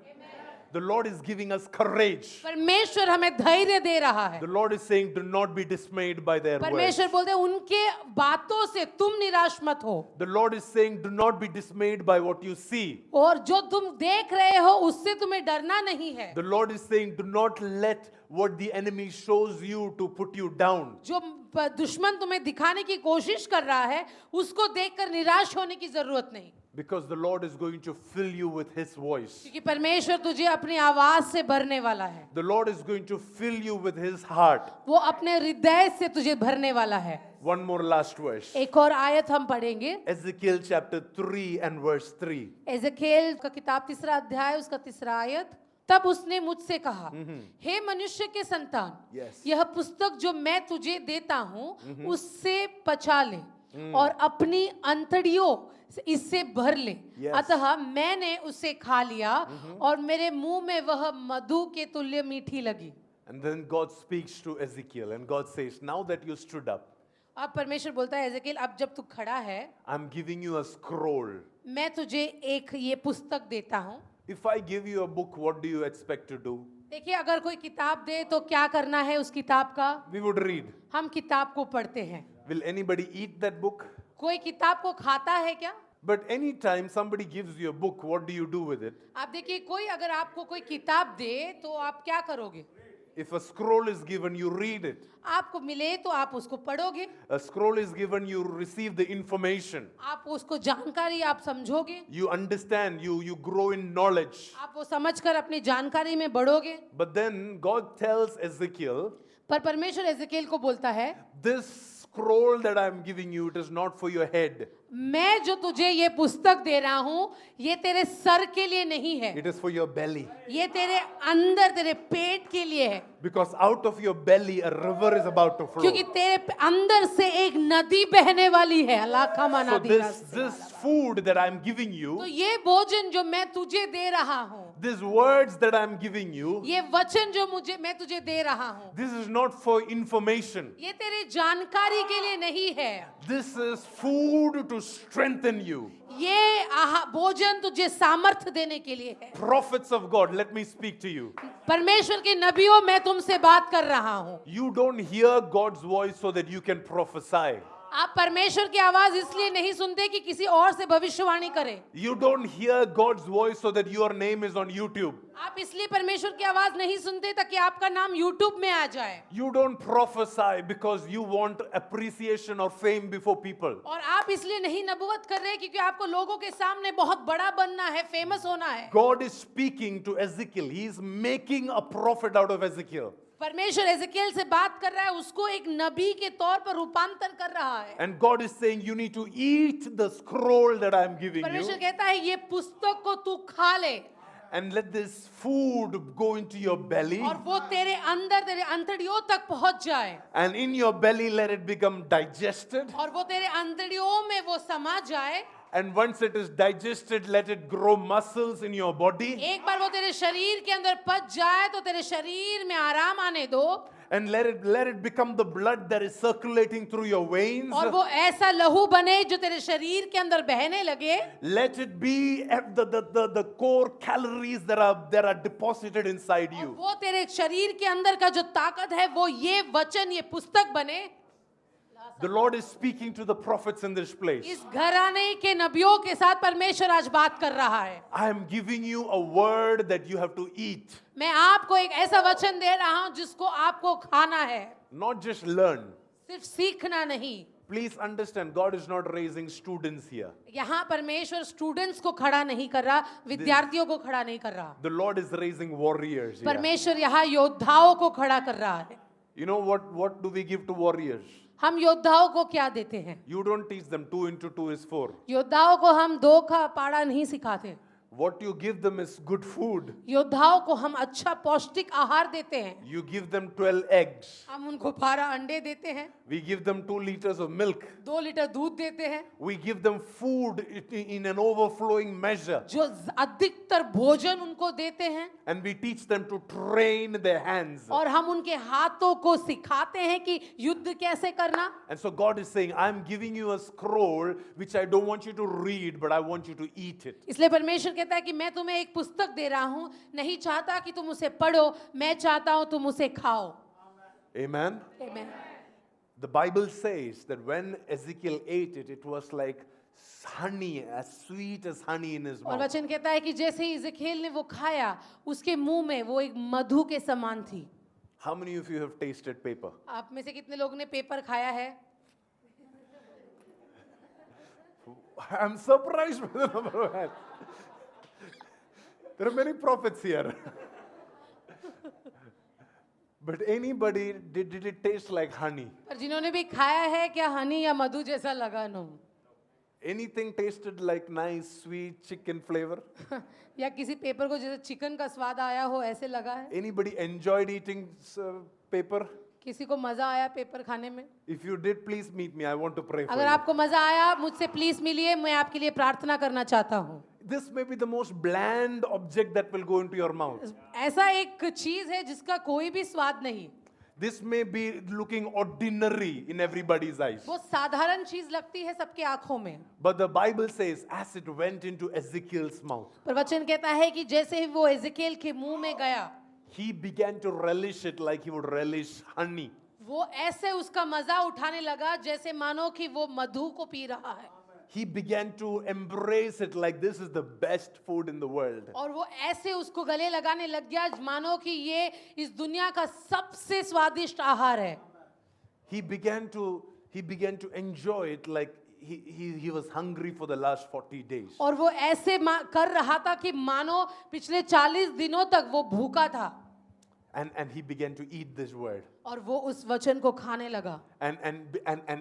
The Lord is giving us courage. परमेश्वर हमें धैर्य दे रहा है। The Lord is saying, do not be dismayed by their words. परमेश्वर बोलते हैं उनके बातों से तुम निराश मत हो, The Lord is saying, do not be dismayed by what you see. और जो तुम देख रहे हो उससे तुम्हें डरना नहीं है। The Lord is saying, do not let what the enemy shows you to put you down. जो दुश्मन तुम्हें दिखाने की कोशिश कर रहा है उसको देखकर निराश होने की जरूरत नहीं, Because the Lord is going to fill you with His voice. क्योंकि परमेश्वर तुझे अपनी आवाज से भरने वाला है, The Lord is going to fill you with His heart. वो अपने हृदय से तुझे भरने वाला है। One more last verse. एक और आयत हम पढ़ेंगे, Ezekiel chapter 3 and verse 3. एजेकिएल का किताब 3 अध्याय उसका 3 आयत। तब उसने मुझसे कहा, हे मनुष्य के संतान, Yes. यह पुस्तक जो मैं तुझे देता हूँ उससे पचा ले और अपनी अंतड़ियों से इससे भर ले। Yes. अतः मैंने उसे खा लिया और मेरे मुंह में वह मधु के तुल्य मीठी लगी। And then God speaks to Ezekiel and God says, now that you stood up, अब परमेश्वर बोलता है, एजेकिएल अब जब तू खड़ा है, I'm giving you a scroll. मैं तुझे एक ये पुस्तक देता हूँ। If I give you a book, what do you expect to do? देखिए, अगर कोई किताब दे तो क्या करना है उस किताब का? We would read. हम किताब को पढ़ते हैं। Will anybody eat that book? कोई किताब को खाता है क्या? But anytime somebody gives you a book, what do you do with it? आप देखिए, कोई अगर आपको कोई किताब दे तो आप क्या करोगे? If a scroll is given, you read it. आपको मिले तो आप उसको पढ़ोगे, A scroll is given, you receive the information. आप उसको जानकारी आप समझोगे, You understand, you grow in knowledge. आप वो समझकर अपनी जानकारी में बढ़ोगे। But then God tells Ezekiel, पर परमेश्वर एजेकिएल को बोलता है, this scroll that I'm giving you, it is not for your head. मैं जो तुझे ये पुस्तक दे रहा हूँ ये तेरे सर के लिए नहीं है, It is for your belly. ये तेरे अंदर तेरे पेट के लिए है, Because out of your belly, a river is about to flow. क्योंकि तेरे अंदर से एक नदी बहने वाली है। अल्लाह का मना So दिया। this food that I'm giving तो you, ये भोजन जो मैं तुझे दे रहा हूँ, these words that I'm giving you, ये वचन जो मैं तुझे दे रहा हूँ, this is not for information. ये तेरे जानकारी के लिए नहीं है, This is food to strengthen you. ये भोजन तुझे सामर्थ्य देने के लिए है। Prophets of God, let me speak to you. परमेश्वर के नबियों, मैं तुमसे बात कर रहा हूँ। You don't hear God's voice so that you can prophesy. आप परमेश्वर की आवाज इसलिए नहीं सुनते कि किसी और से भविष्यवाणी करें। You don't hear God's voice so that your name is on YouTube. आप इसलिए परमेश्वर की आवाज नहीं सुनते ताकि आपका नाम YouTube में आ जाए। You don't prophesy because you want appreciation or fame before people. और आप इसलिए नहीं नबूवत कर रहे क्योंकि आपको लोगों के सामने बहुत बड़ा बनना है, फेमस होना है। God is speaking to Ezekiel. He is making a prophet out of Ezekiel. परमेश्वर एजेकिएल से बात कर रहा है, उसको एक नबी के तौर पर रूपांतर कर रहा है। And God is saying, you need to eat the scroll that I am giving परमेश्वर you. कहता है ये पुस्तक को तू खा ले And let this food go into your belly. और वो तेरे अंदर तेरे अंतड़ियों तक पहुंच जाए, And in your belly, let it become digested. और वो तेरे अंतड़ियों में वो समा जाए। And once it is digested, let it grow muscles in your body. एक बार वो तेरे शरीर के अंदर पच जाए तो तेरे शरीर में आराम आने दो, And let it become the blood that is circulating through your veins. और वो ऐसा लहू बने जो तेरे शरीर के अंदर बहने लगे. Let it be the core calories that are deposited inside और you. वो तेरे शरीर के अंदर का जो ताकत है वो ये वचन, ये पुस्तक बने. The Lord is speaking to the prophets in this place. इस घराने के नबियों के साथ परमेश्वर आज बात कर रहा है. I am giving you a word that you have to eat, मैं आपको एक ऐसा वचन दे रहा हूं जिसको आपको खाना है, not just learn. सिर्फ सीखना नहीं. Please understand, God is not raising students here. यहाँ परमेश्वर स्टूडेंट्स को खड़ा नहीं कर रहा, विद्यार्थियों को खड़ा नहीं कर रहा. The Lord is raising warriors here. परमेश्वर यहाँ योद्धाओं को खड़ा कर रहा है. You know what do we give to warriors? हम योद्धाओं को क्या देते हैं? You don't teach them 2 into 2 is 4. योद्धाओं को हम 2 का पाड़ा नहीं सिखाते. What you give them is good food. योद्धाओं को हम अच्छा पौष्टिक आहार देते हैं. You give them 12 eggs. हम उनको 12 अंडे देते हैं. We give them 2 liters of milk. 2 litre दूध देते हैं. We give them food in an overflowing measure. जो अधिकतर भोजन उनको देते हैं. And we teach them to train their hands. और हम उनके हाथों को सिखाते हैं कि युद्ध कैसे करना. And so God is saying, I'm giving you a scroll which I don't want you to read, but I want you to eat it. इसलिए परमेश्वर कहता है कि मैं तुम्हें एक पुस्तक दे रहा हूं, नहीं चाहता कि तुम उसे पढ़ो, मैं चाहता हूं तुम उसे खाओ. Amen. Amen. The Bible says that when Ezekiel ate it, it was like honey, as sweet as honey in his और mouth. वचन कहता है कि जैसे ही इज़ेकिएल ने वो खाया, उसके मुंह में वो एक मधु के समान थी. How many of you have tasted paper? आप में से कितने लोगों ने पेपर खाया है? I'm surprised by the number of hands. There are many prophets here. But anybody, did it taste like honey? पर जिन्होंने भी खाया है, क्या हनी या मधु जैसा लगा? No. Anything tasted like nice, sweet chicken flavor? या किसी पेपर को जैसे चिकन का स्वाद आया हो ऐसे लगा है? Anybody enjoyed eating paper? किसी को मजा आया पेपर खाने में? If you did, please meet me. I want to pray for अगर you. आपको मजा आया, मुझसे प्लीज मिलिए, मैं आपके लिए प्रार्थना करना चाहता हूँ. This may be the most bland object that will go into your mouth. ऐसा एक चीज है जिसका कोई भी स्वाद नहीं. This may be looking ordinary in everybody's eyes. वो साधारण चीज लगती है सबके आंखों में. But the Bible says, as it went into Ezekiel's mouth, पर वचन कहता है कि जैसे ही वो इज़ेकिएल के मुंह में गया, he began to relish it like he would relish honey. वो ऐसे उसका मजा उठाने लगा जैसे मानो कि वो मधु को पी रहा है. He began to embrace it like this is the best food in the world. और वो ऐसे उसको गले लगाने लग गया मानो कि ये इस दुनिया का सबसे स्वादिष्ट आहार है. He began to enjoy it like he was hungry for the last 40 days. और वो ऐसे कर रहा था कि मानो पिछले 40 दिनों तक वो भूखा था. And he began to eat this word. और वो उस वचन को खाने लगा. And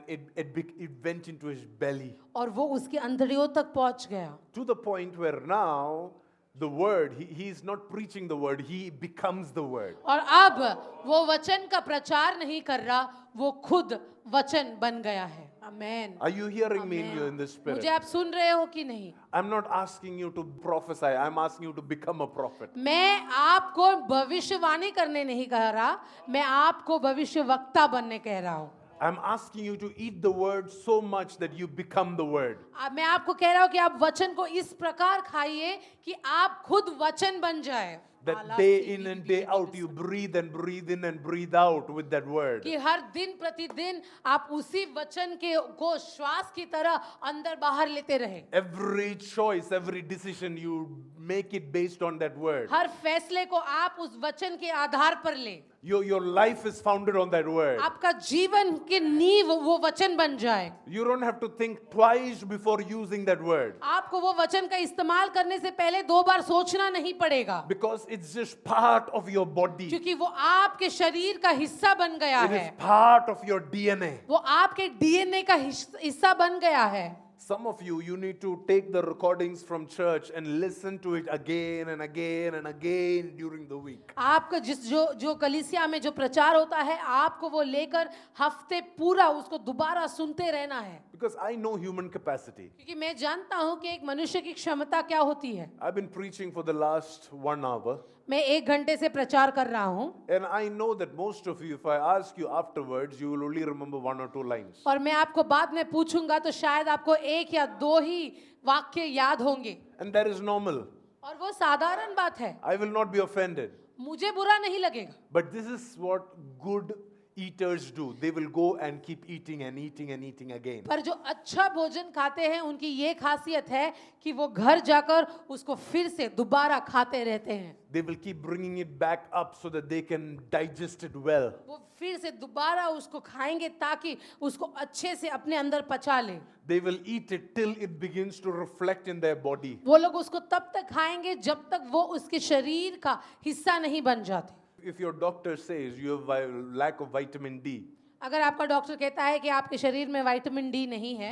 it went into his belly. और वो उसके अंदरियों तक पहुंच गया. To the point where now the word, he is not preaching the word, he becomes the word. और अब वो वचन का प्रचार नहीं कर रहा, वो खुद वचन बन गया है. Amen. Are you hearing me in the spirit? मुझे आप सुन रहे हो कि नहीं? I'm not asking you to prophesy. I'm asking you to become a prophet. मैं आपको भविष्यवाणी करने नहीं कह रहा, मैं आपको भविष्यवक्ता बनने कह रहा हूँ. I'm asking you to eat the word so much that you become the word. मैं आपको कह रहा हूँ कि आप वचन को इस प्रकार खाइए कि आप खुद वचन बन जाए. That day in and day out you breathe and breathe in and breathe out with that word. कि हर दिन प्रतिदिन आप उसी वचन को श्वास की तरह अंदर बाहर लेते रहे. Every choice, every decision, you make it based on that word. हर फैसले को आप उस वचन के आधार पर ले. Your life is founded on that word. आपका जीवन की नींव वो वचन बन जाए. You don't have to think twice before using that word. आपको वो वचन का इस्तेमाल करने से पहले 2 बार सोचना नहीं पड़ेगा. Because it's just part of your body. क्योंकि वो आपके शरीर का हिस्सा बन गया It है. is part of your DNA. वो आपके डीएनए का हिस्सा बन गया है. Some of you need to take the recordings from church and listen to it again and again and again during the week. आपका जो कलीसिया में जो प्रचार होता है, आपको वो लेकर हफ्ते पूरा उसको दोबारा सुनते रहना है. Because I know human capacity. क्योंकि मैं जानता हूँ कि एक मनुष्य की क्षमता क्या होती है. I've been preaching for the last 1 hour. मैं 1 घंटे से प्रचार कर रहा हूँ. And I know that most of you, if I ask you afterwards, you will only remember 1 or 2 lines. और मैं आपको बाद में पूछूंगा तो शायद आपको 1 या 2 ही वाक्य याद होंगे. And that is normal. और वो साधारण बात है. I will not be offended. मुझे बुरा नहीं लगेगा. But this is what good eaters do. They will go and keep eating and eating and eating again. पर जो अच्छा भोजन खाते हैं उनकी ये खासियत है कि वो घर जाकर उसको फिर से दोबारा खाते रहते हैं. They will keep bringing it back up so that they can digest it well. वो फिर से दोबारा उसको खाएंगे ताकि उसको अच्छे से अपने अंदर पचा ले. They will eat it till it begins to reflect in their body. वो लोग उसको तब तक खाएंगे जब तक वो उसके शरीर का हिस्सा नहीं बन जाते. If your doctor says you have a lack of vitamin D, अगर आपका डॉक्टर कहता है कि आपके शरीर में विटामिन डी नहीं है,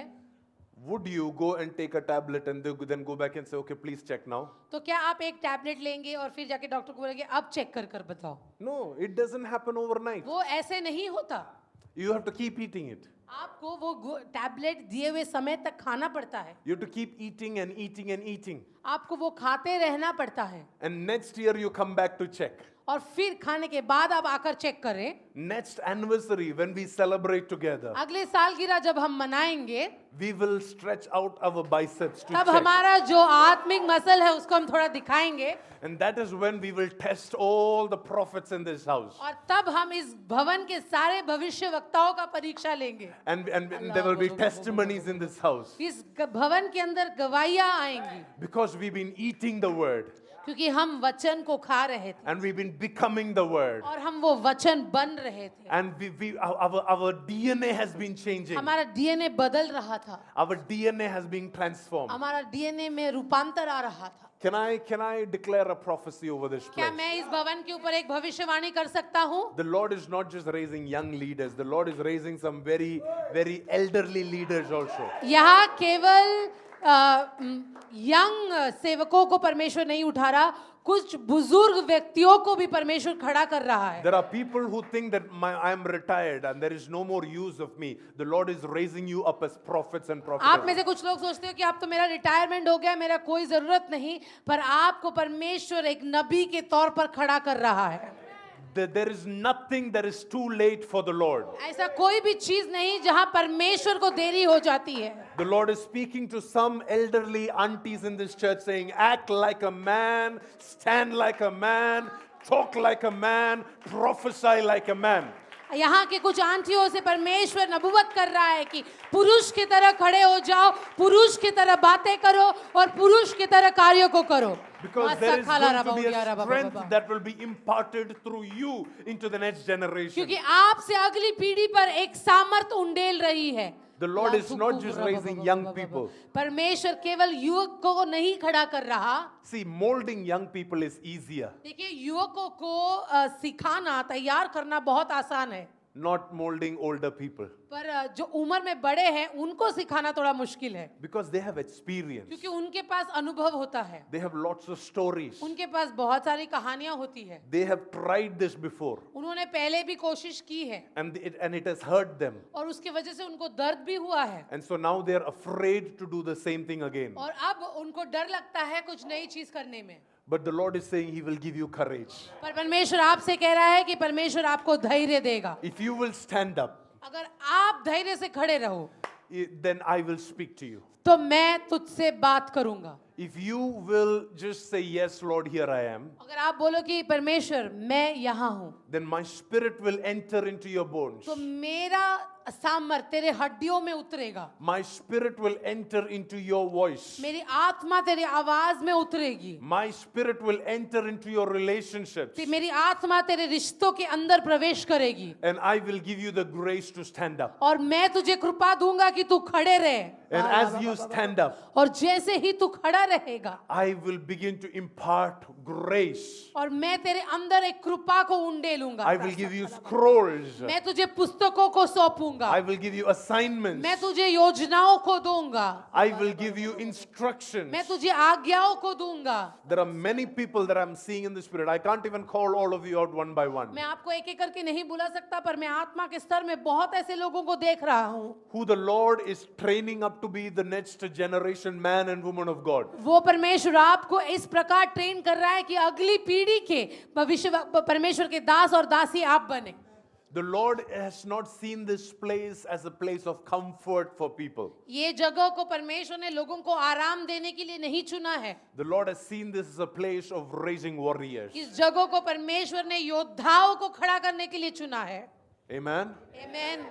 would you go and take a tablet and then go back and say, okay, please check now? तो क्या आप एक टैबलेट लेंगे और फिर जाके डॉक्टर को बोलेंगे अब चेक कर कर बताओ? No, it doesn't happen overnight. वो ऐसे नहीं होता. You have to keep eating it. आपको वो टैबलेट दिए हुए समय तक खाना पड़ता है. You have to keep eating and eating and eating. आपको वो खाते रहना पड़ता है. And next year you come back to check. और फिर खाने के बाद आप आकर चेक करें. Next anniversary when we celebrate together, अगले सालगिरह जब हम मनाएंगे, we will stretch out our biceps to तब check. हमारा जो आत्मिक मसल है उसको हम थोड़ा दिखाएंगे. And that is when we will test all the prophets in this house. और तब हम इस भवन के सारे भविष्यवक्ताओं का परीक्षा लेंगे. And there will be testimonies in this house. इस भवन के अंदर गवाहियां आएंगी. Because we've been eating the word. क्योंकि हम वचन को खा रहे थे. And we've been becoming the word. और हम वो वचन बन रहे थे. And our DNA has been changing. हमारा डीएनए बदल रहा था. Our DNA has been transformed. हमारा डीएनए में रूपांतर आ रहा था. Can I declare a prophecy over this क्या place? मैं इस भवन के ऊपर एक भविष्यवाणी कर सकता हूँ? The Lord is not just raising young leaders. The Lord is raising some very, very elderly leaders also. यहाँ केवल यंग सेवकों को परमेश्वर नहीं उठा रहा, कुछ बुजुर्ग व्यक्तियों को भी परमेश्वर खड़ा कर रहा है. There are people who think that I am retired and there is no more use of me. The Lord is raising you up as prophets and आप में से prophetess. कुछ लोग सोचते हो कि आप तो मेरा रिटायरमेंट हो गया, मेरा कोई जरूरत नहीं, पर आपको परमेश्वर एक नबी के तौर पर खड़ा कर रहा है. There is nothing that is too late for the Lord. ऐसा कोई भी चीज नहीं जहां परमेश्वर को देरी हो जाती है. The Lord is speaking to some elderly aunties in this church saying, act like a man, stand like a man, talk like a man, prophesy like a man. यहाँ के कुछ आंटियों से परमेश्वर नबुवत कर रहा है कि पुरुष की तरह खड़े हो जाओ, पुरुष की तरह बातें करो और पुरुष की तरह कार्यों को करो. Because there is going to be a strength that will be imparted through you into the next generation. क्योंकि आपसे अगली पीढ़ी पर एक सामर्थ उंडेल रही है. The Lord is not just raising young people. परमेश्वर केवल युवकों को नहीं खड़ा कर रहा. See, molding young people is easier. देखिए, युवकों को सिखाना, तैयार करना बहुत आसान है. Not molding older people. पर जो उम्र में बड़े हैं उनको सिखाना थोड़ा मुश्किल है. Because they have experience. क्योंकि उनके पास अनुभव होता है. They have lots of stories. उनके पास बहुत सारी कहानियां होती है. They have tried this before. उन्होंने पहले भी कोशिश की है. And it has hurt them. और उसके वजह से उनको दर्द भी हुआ है. And so now they are afraid to do the same thing again. और अब उनको डर लगता है कुछ नई चीज करने में. But the Lord is saying He will give you courage. पर परमेश्वर आपसे कह रहा है कि परमेश्वर आपको धैर्य देगा. If you will stand up, अगर आप धैर्य से खड़े रहो, then I will speak to you. तो मैं तुझसे बात करूंगा. If you will just say, yes, Lord, here I am, अगर आप बोलो कि परमेश्वर मैं यहाँ हूँ, then my spirit will enter into your bones. तो मेरा सामर्थ तेरे हड्डियों में उतरेगा. My spirit will enter into your voice. मेरी आत्मा तेरी आवाज में उतरेगी. My spirit will enter into your relationships. मेरी आत्मा तेरे रिश्तों के अंदर प्रवेश करेगी. And I will give you the grace to stand up. और मैं तुझे कृपा दूंगा कि तू खड़े रहे. And as you stand up, और जैसे ही तू खड़ा रहेगा, I will begin to impart grace. और मैं तेरे अंदर एक कृपा को उंडेलूंगा. I will give you scrolls. मैं तुझे पुस्तकों को सौंपूंगा. दूंगा, I will give you assignments. मैं तुझे योजनाओं को दूंगा, I will give you instructions. मैं तुझे आज्ञाओं को दूंगा. There are many people that I'm seeing in the spirit. I can't even call all of you out one by one. मैं आपको एक एक करके नहीं बुला सकता, पर मैं आत्मा के स्तर में बहुत ऐसे लोगों को देख रहा हूँ Who the Lord is training up to be the next generation man and woman of God. वो परमेश्वर आपको इस प्रकार ट्रेन कर रहा है कि अगली पीढ़ी के भविष्य परमेश्वर के दास और दासी आप बने. The Lord has not seen this place as a place of comfort for people. ये जगह को परमेश्वर ने लोगों को आराम देने के लिए नहीं चुना है. The Lord has seen this as a place of raising warriors. इस जगह को परमेश्वर ने योद्धाओं को खड़ा करने के लिए चुना है. Amen. आमीन.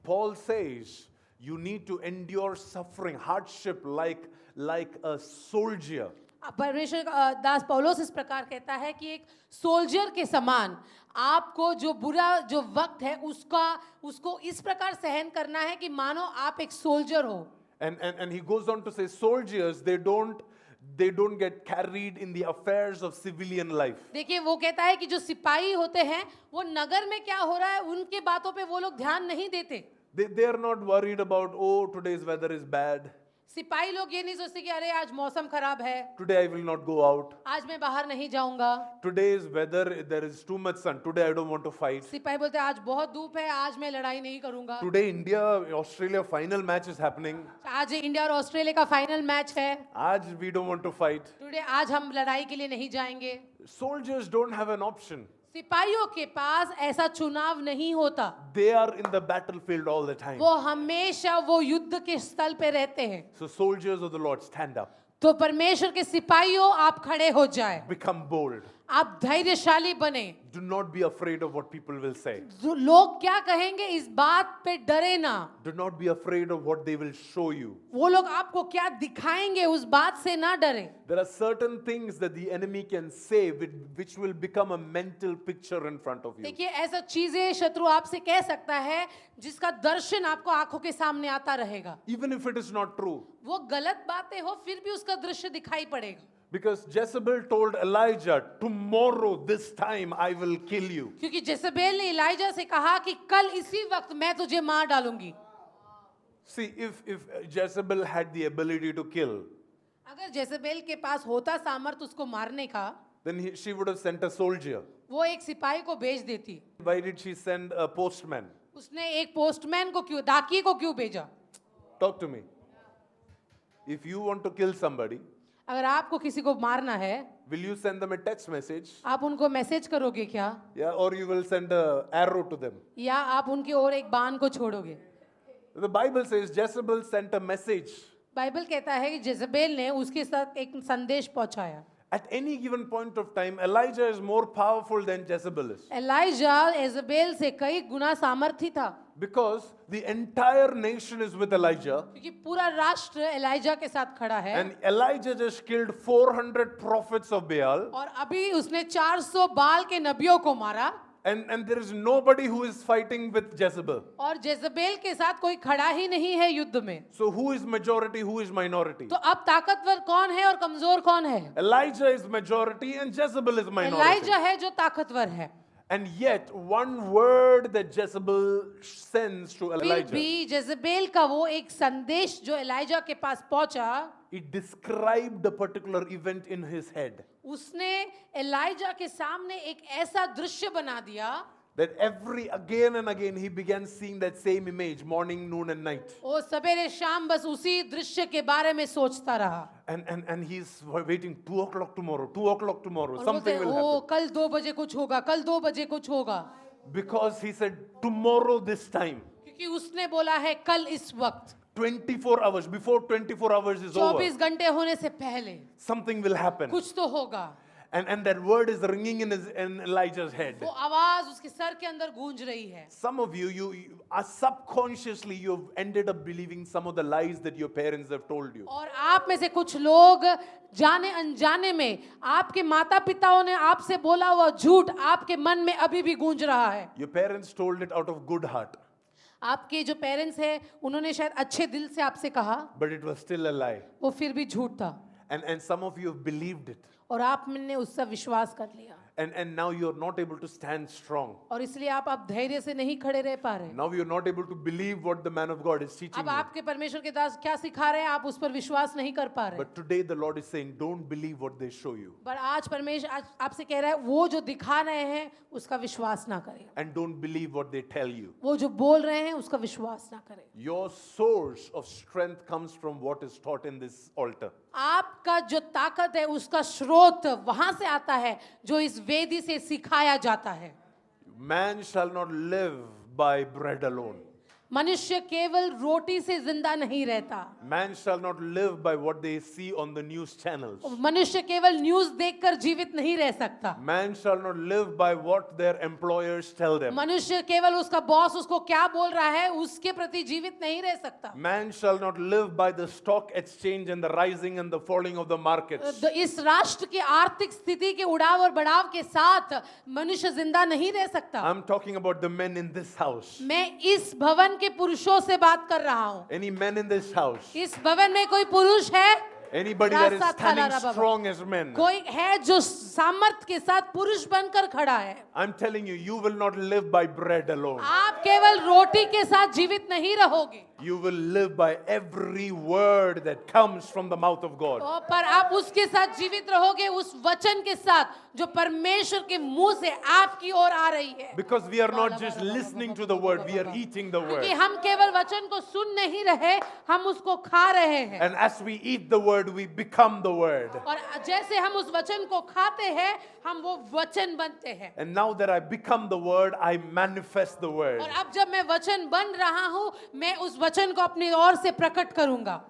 Paul says you need to endure suffering, hardship like a soldier. परमेश्वर का दास पौलुस इस प्रकार कहता है कि एक सोल्जर के समान आपको जो बुरा जो वक्त है उसको इस प्रकार सहन करना है कि मानो आप एक सोल्जर हो. And he goes on to say soldiers they don't get carried in the affairs of civilian life. देखिए वो कहता है कि जो सिपाही होते हैं वो नगर में क्या हो रहा है उनके बातों पे वो लोग ध्यान नहीं देते. They are not worried about, oh, today's weather is bad. सिपाही लोग ये नहीं सोचते कि अरे आज मौसम खराब है, Today I will not go out. आज मैं बाहर नहीं जाऊंगा. Today's weather, there is too much sun. Today I don't want to fight. सिपाही बोलते हैं आज बहुत धूप है, आज मैं लड़ाई नहीं करूंगा. Today India Australia final match is happening. आज इंडिया और ऑस्ट्रेलिया का फाइनल मैच है. आज we don't want to fight. Today आज हम लड़ाई के लिए नहीं जाएंगे. Soldiers don't have an option. सिपाहियों के पास ऐसा चुनाव नहीं होता. They are in the battlefield all the time. वो हमेशा वो युद्ध के स्थल पे रहते हैं. So soldiers of the Lord, stand up. तो परमेश्वर के सिपाहियों आप खड़े हो जाए. Become bold. आप धैर्यशाली बने. Do not be afraid of what people will say. लोग क्या कहेंगे इस बात पे डरे ना. Do not be afraid of what they will show you. वो लोग आपको क्या दिखाएंगे उस बात से ना डरे. There are certain things that the enemy can say which will become a mental picture in front of you. देखिए ऐसा चीजें शत्रु आपसे कह सकता है जिसका दर्शन आपको आंखों के सामने आता रहेगा. Even if it is not true. वो गलत बातें हो फिर भी उसका दृश्य दिखाई पड़ेगा. Because Jezebel told Elijah, tomorrow this time I will kill you. क्योंकि जेज़ेबेल ने इलाइजा से कहा कि कल इसी वक्त मैं तुझे मार डालूंगी. See, if Jezebel had the ability to kill, अगर जेज़ेबेल के पास होता सामर्थ उसको मारने का, then she would have sent a soldier. वो एक सिपाही को भेज देती. Why did she send a postman? उसने एक पोस्टमैन को क्यों, डाकिये को क्यों भेजा? Talk to me. If you want to kill somebody, अगर आपको किसी को मारना है, will you send them a text message? आप उनको मैसेज करोगे क्या? Yeah, or you will send a arrow to them. या आप उनकी ओर एक बाण को छोड़ोगे? The Bible says Jezebel sent a message. Bible कहता है कि जेज़ेबेल ने उसके साथ एक संदेश पहुंचाया. At any given point of time, Elijah is more powerful than Jezebel is. Elijah Jezebel से कई गुना सामर्थी था. Because the entire nation is with Elijah. क्योंकि पूरा राष्ट्र एलाइजा के साथ खड़ा है. And Elijah just killed 400 prophets of Baal. और अभी उसने 400 बाल के नबियों को मारा. And there is nobody who is fighting with Jezebel. और जेज़ेबेल के साथ कोई खड़ा ही नहीं है युद्ध में. So who is majority, who is minority? तो अब ताकतवर कौन है और कमजोर कौन है? Elijah is majority and Jezebel is minority. Elijah है जो ताकतवर है. And yet one word that Jezebel sends to फिर Elijah, भी जेज़ेबेल का वो एक संदेश जो एलाइजा के पास पहुंचा, it described a particular event in his head. उसने एलाइजा के सामने एक ऐसा दृश्य बना दिया That again and again he began seeing that same image morning, noon and night. वो सवेरे शाम बस उसी दृश्य के बारे में सोचता रहा. And he's waiting 2 o'clock tomorrow, 2 o'clock tomorrow, और something बोलते will ओ happen. कल 2 बजे कुछ होगा, कल 2 बजे कुछ होगा. Because he said tomorrow this time, क्योंकि उसने बोला है कल इस वक्त, 24 hours, before 24 hours is over, 24 घंटे होने से पहले something will happen. कुछ तो होगा. And that word is ringing in Elijah's head. वो आवाज उसके सर के अंदर गूंज रही है. Some of you are subconsciously you've ended up believing some of the lies that your parents have told you. और आप में से कुछ लोग जाने अनजाने में आपके माता पिताओं ने आपसे बोला हुआ झूठ आपके मन में अभी भी गूंज रहा है. Your parents told it out of good heart, आपके जो पेरेंट्स हैं उन्होंने शायद अच्छे दिल से आपसे कहा, but it was still a lie. वो फिर भी झूठ था. And some of you have believed it. और आपने उसका विश्वास कर लिया. And now you're not able to stand strong. और इसलिए आप धैर्य से नहीं खड़े रह पा रहे। Now you're not able to believe what the man of God is teaching अब you. आपके परमेश्वर के दास क्या सिखा रहे हैं, आप उस पर विश्वास नहीं कर पा रहे। But today the Lord is saying, don't believe what they show you. पर आज परमेश्वर आज आपसे कह रहा है, वो जो दिखा रहे हैं उसका विश्वास ना करें। And don't believe what they tell you. वो जो बोल रहे हैं उसका विश्वास ना करें। Your source of strength comes from what is taught in this altar. आपका जो ताकत है उसका स्रोत वहां से आता है जो इस वेदी से सिखाया जाता है। Man shall not live by bread alone. मनुष्य केवल रोटी से जिंदा नहीं रहता। Man shall not live by what they see on the news channels. मनुष्य केवल न्यूज़ देखकर जीवित नहीं रह सकता। Man shall not live by what their employers tell them. मनुष्य केवल उसका बॉस उसको क्या बोल रहा है उसके प्रति जीवित नहीं रह सकता। Man shall not live by the stock exchange and the rising and the falling of the markets. इस राष्ट्र की आर्थिक स्थिति के उड़ाव और बढ़ाव के साथ मनुष्य जिंदा नहीं रह सकता। I'm talking about the men in this house. मैं इस भवन के पुरुषों से बात कर रहा हूँ। Any men in this house? इस भवन में कोई पुरुष है? Anybody that is standing strong as men? कोई है जो सामर्थ के साथ पुरुष बनकर खड़ा है? I'm telling you, you will not live by bread alone. आप केवल रोटी के साथ जीवित नहीं रहोगे। You will live by every word that comes from the mouth of God. पर आप उसके साथ जीवित रहोगे उस वचन के साथ जो परमेश्वर के मुंह से आपकी ओर आ रही है। Because we are not just listening to the word, we are eating the word. क्योंकि हम केवल वचन को सुन नहीं रहे, हम उसको खा रहे हैं। And as we eat the word, we become the word. और जैसे हम उस वचन को खाते हैं, हम वो वचन बनते हैं। And now that I become the word, I manifest the word. और अब जब मैं वचन बन रहा हूँ, मैं उस वचन को अपनी ओर से प्रकट करूंगा।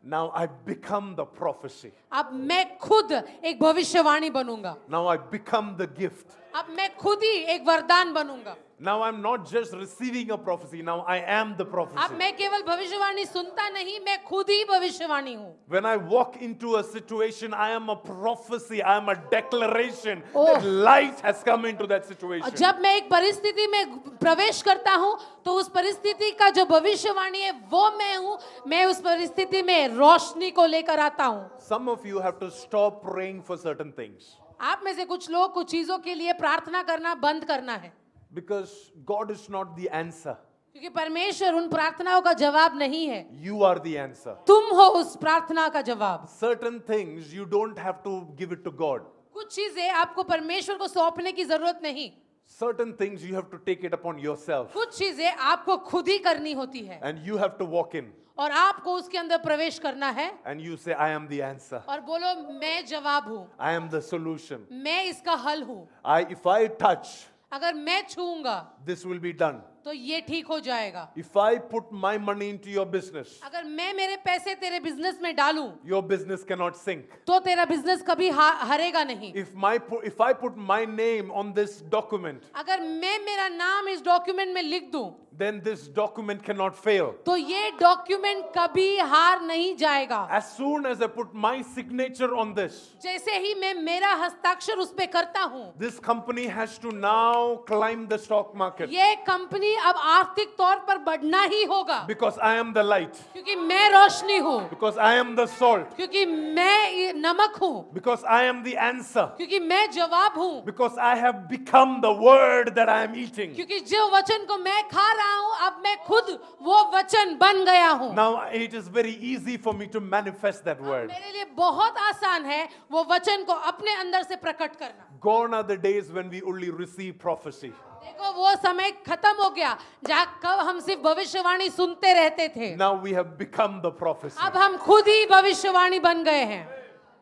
Now I become the prophecy. अब मैं खुद एक भविष्यवाणी बनूंगा। Now I become the gift. अब मैं खुद ही एक वरदान बनूंगा। Now I'm not just receiving a prophecy, now I am the अब prophecy. मैं केवल भविष्यवाणी सुनता नहीं, मैं खुद ही भविष्यवाणी हूँ। When I walk into a situation, I am a prophecy, I am a declaration that light has come into that situation. जब मैं एक परिस्थिति में प्रवेश करता हूँ, तो उस परिस्थिति का जो भविष्यवाणी है वो मैं हूँ। मैं उस परिस्थिति में रोशनी को लेकर आता हूँ। Some of you have to stop praying for certain things. आप में से कुछ लोग कुछ चीजों के लिए प्रार्थना करना बंद करना है। Because God is not the answer. क्योंकि परमेश्वर उन प्रार्थनाओं का जवाब नहीं है। You are the answer. तुम हो उस प्रार्थना का जवाब। Certain things you don't have to give it to God. कुछ चीजें आपको परमेश्वर को सौंपने की जरूरत नहीं। Certain things you have to take it upon yourself. कुछ चीजें आपको खुद ही करनी होती है। And you have to walk in. और आपको उसके अंदर प्रवेश करना है। And you say, I am the answer. और बोलो मैं जवाब हूँ। I am the solution. मैं इसका हल हूँ। If I touch, अगर मैं छूऊंगा this will be done. तो ये ठीक हो जाएगा। If I put my money into your business, अगर मैं मेरे पैसे तेरे बिजनेस में डालूं, your business cannot sink. तो तेरा बिजनेस कभी हारेगा नहीं। If I put my name on this document, अगर मैं मेरा नाम इस डॉक्यूमेंट में लिख दूं, then this document cannot fail. तो ये डॉक्यूमेंट कभी हार नहीं जाएगा। As soon as I put my signature on this, जैसे ही मैं मेरा हस्ताक्षर उस पे करता हूँ, this company has to now climb the stock market. ये कंपनी अब आर्थिक तौर पर बढ़ना ही होगा। Because I am the light. क्योंकि मैं रोशनी हूँ। Because I am the salt. क्योंकि मैं नमक हूँ। Because I am the answer. क्योंकि मैं जवाब हूँ। Because I have become the word that I am eating. क्योंकि जो वचन को मैं खा रहा हूँ, अब मैं खुद वो वचन बन गया हूँ। Now it is very easy for me to manifest that word. मेरे लिए बहुत आसान है वो वचन को अपने अंदर से प्रकट करना। Gone are the days when we only receive prophecy. देखो वो समय खत्म हो गया जहाँ कब हम सिर्फ भविष्यवाणी सुनते रहते थे। Now we have become the prophecy. अब हम खुद ही भविष्यवाणी बन गए हैं।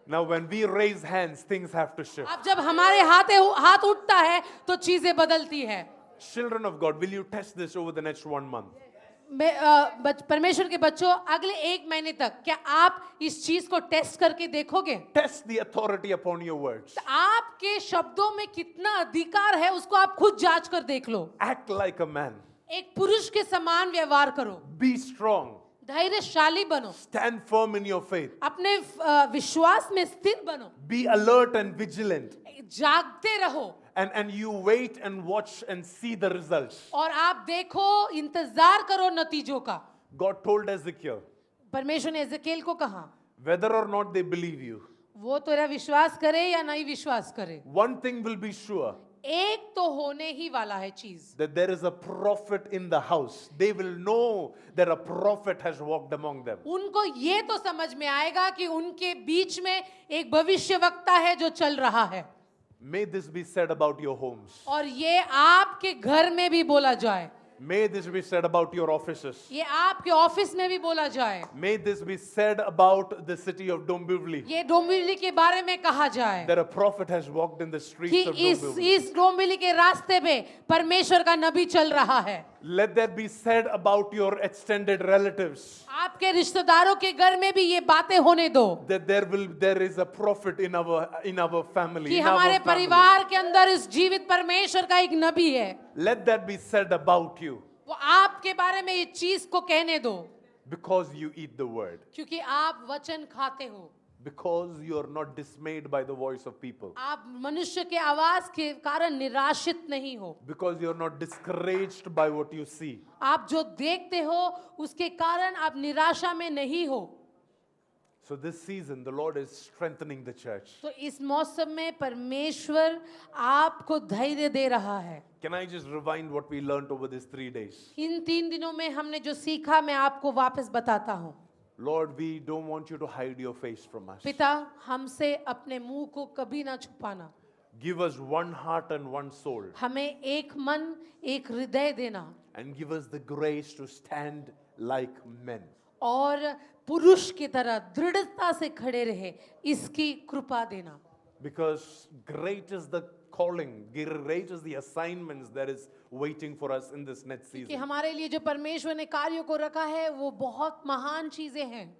Now when we raise hands, things have to shift. अब जब हमारे हाथ उठता है तो चीजें बदलती है। Children of God, will you test this over the next 1 month? परमेश्वर के बच्चों, अगले 1 महीने तक क्या आप इस चीज को टेस्ट करके देखोगे? Test the authority upon your words. आपके शब्दों में कितना अधिकार है उसको आप खुद जांच कर देख लो। Act like a man. एक पुरुष के समान व्यवहार करो। Be strong. धैर्यशाली बनो। Stand firm in your faith. अपने विश्वास में स्थित बनो। Be alert and vigilant. जागते रहो। And you wait and watch and see the results. और आप देखो, इंतजार करो नतीजों का। God told Ezekiel, परमेश्वर ने एजेकिएल को कहा, whether or not they believe you, वो तेरा विश्वास करे या नहीं विश्वास करे, one thing will be sure, एक तो होने ही वाला है चीज, that there is a prophet in the house. They will know that a prophet has walked among them. उनको ये तो समझ में आएगा कि उनके बीच में एक भविष्यवक्ता है जो चल रहा है। May this be said about your homes. और ये आपके घर में भी बोला जाए, May this be said about your offices. ये आपके ऑफिस में भी बोला जाए, May this be said about the city of Dombivli. ये डोंबिवली के बारे में कहा जाए That a prophet has walked in the कि streets of Dombivli. इस डोंबिवली के रास्ते में परमेश्वर का नबी चल रहा है। Let that be said about your extended relatives. आपके रिश्तेदारों के घर में भी ये बातें होने दो That there is a prophet in our family. कि in our हमारे family. परिवार के अंदर इस जीवित परमेश्वर का एक नबी है। Let that be said about you वो आपके बारे में ये चीज को कहने दो, because you eat the word. क्योंकि आप वचन खाते हो, Because you are not dismayed by the voice of people. आप मनुष्य के आवाज के कारण निराशित नहीं हो, Because you are not discouraged by what you see. आप जो देखते हो उसके कारण आप निराशा में नहीं हो। So this season, the Lord is strengthening the church. तो इस मौसम में परमेश्वर आपको धैर्य दे रहा है। Can I just rewind what we learned over these 3 days? इन 3 दिनों में हमने जो सीखा मैं आपको वापस बताता हूँ। Lord, we don't want you to hide your face from us. पिता, हमसे अपने मुंह को कभी ना छुपाना, Give us one heart and one soul. हमें एक मन एक हृदय देना And give us the grace to stand like men. और पुरुष की तरह दृढ़ता से खड़े रहे, इसकी कृपा देना। Because great is the calling, great is the assignments that is waiting for us in this next कि season. हमारे लिए जो परमेश्वर ने कार्यों को रखा है वो बहुत महान चीजें हैं।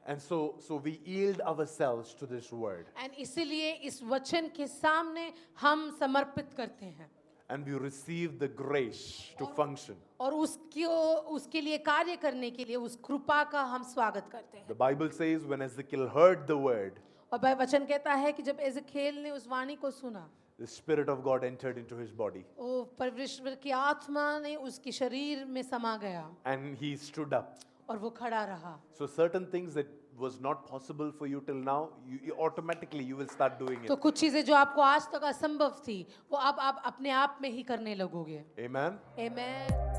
And so we yield ourselves to this word. और इसीलिए इस वचन के सामने हम समर्पित करते हैं And we receive the grace to function. और उसके लिए कार्य करने के लिए उस कृपा का हम स्वागत करते हैं। The Bible says when Ezekiel heard the word, और वचन कहता है कि जब एजेखेल ने उस वाणी को सुना, the Spirit of God entered into his body. वो परमेश्वर की आत्मा ने उसके शरीर में समा गया And he stood up. और वो खड़ा रहा। So certain things that was not possible for you till now, you automatically you will start doing तो it. कुछ चीजें जो आपको आज तक असंभव थी वो अब आप अपने आप में ही करने लगोगे। Amen. आमीन।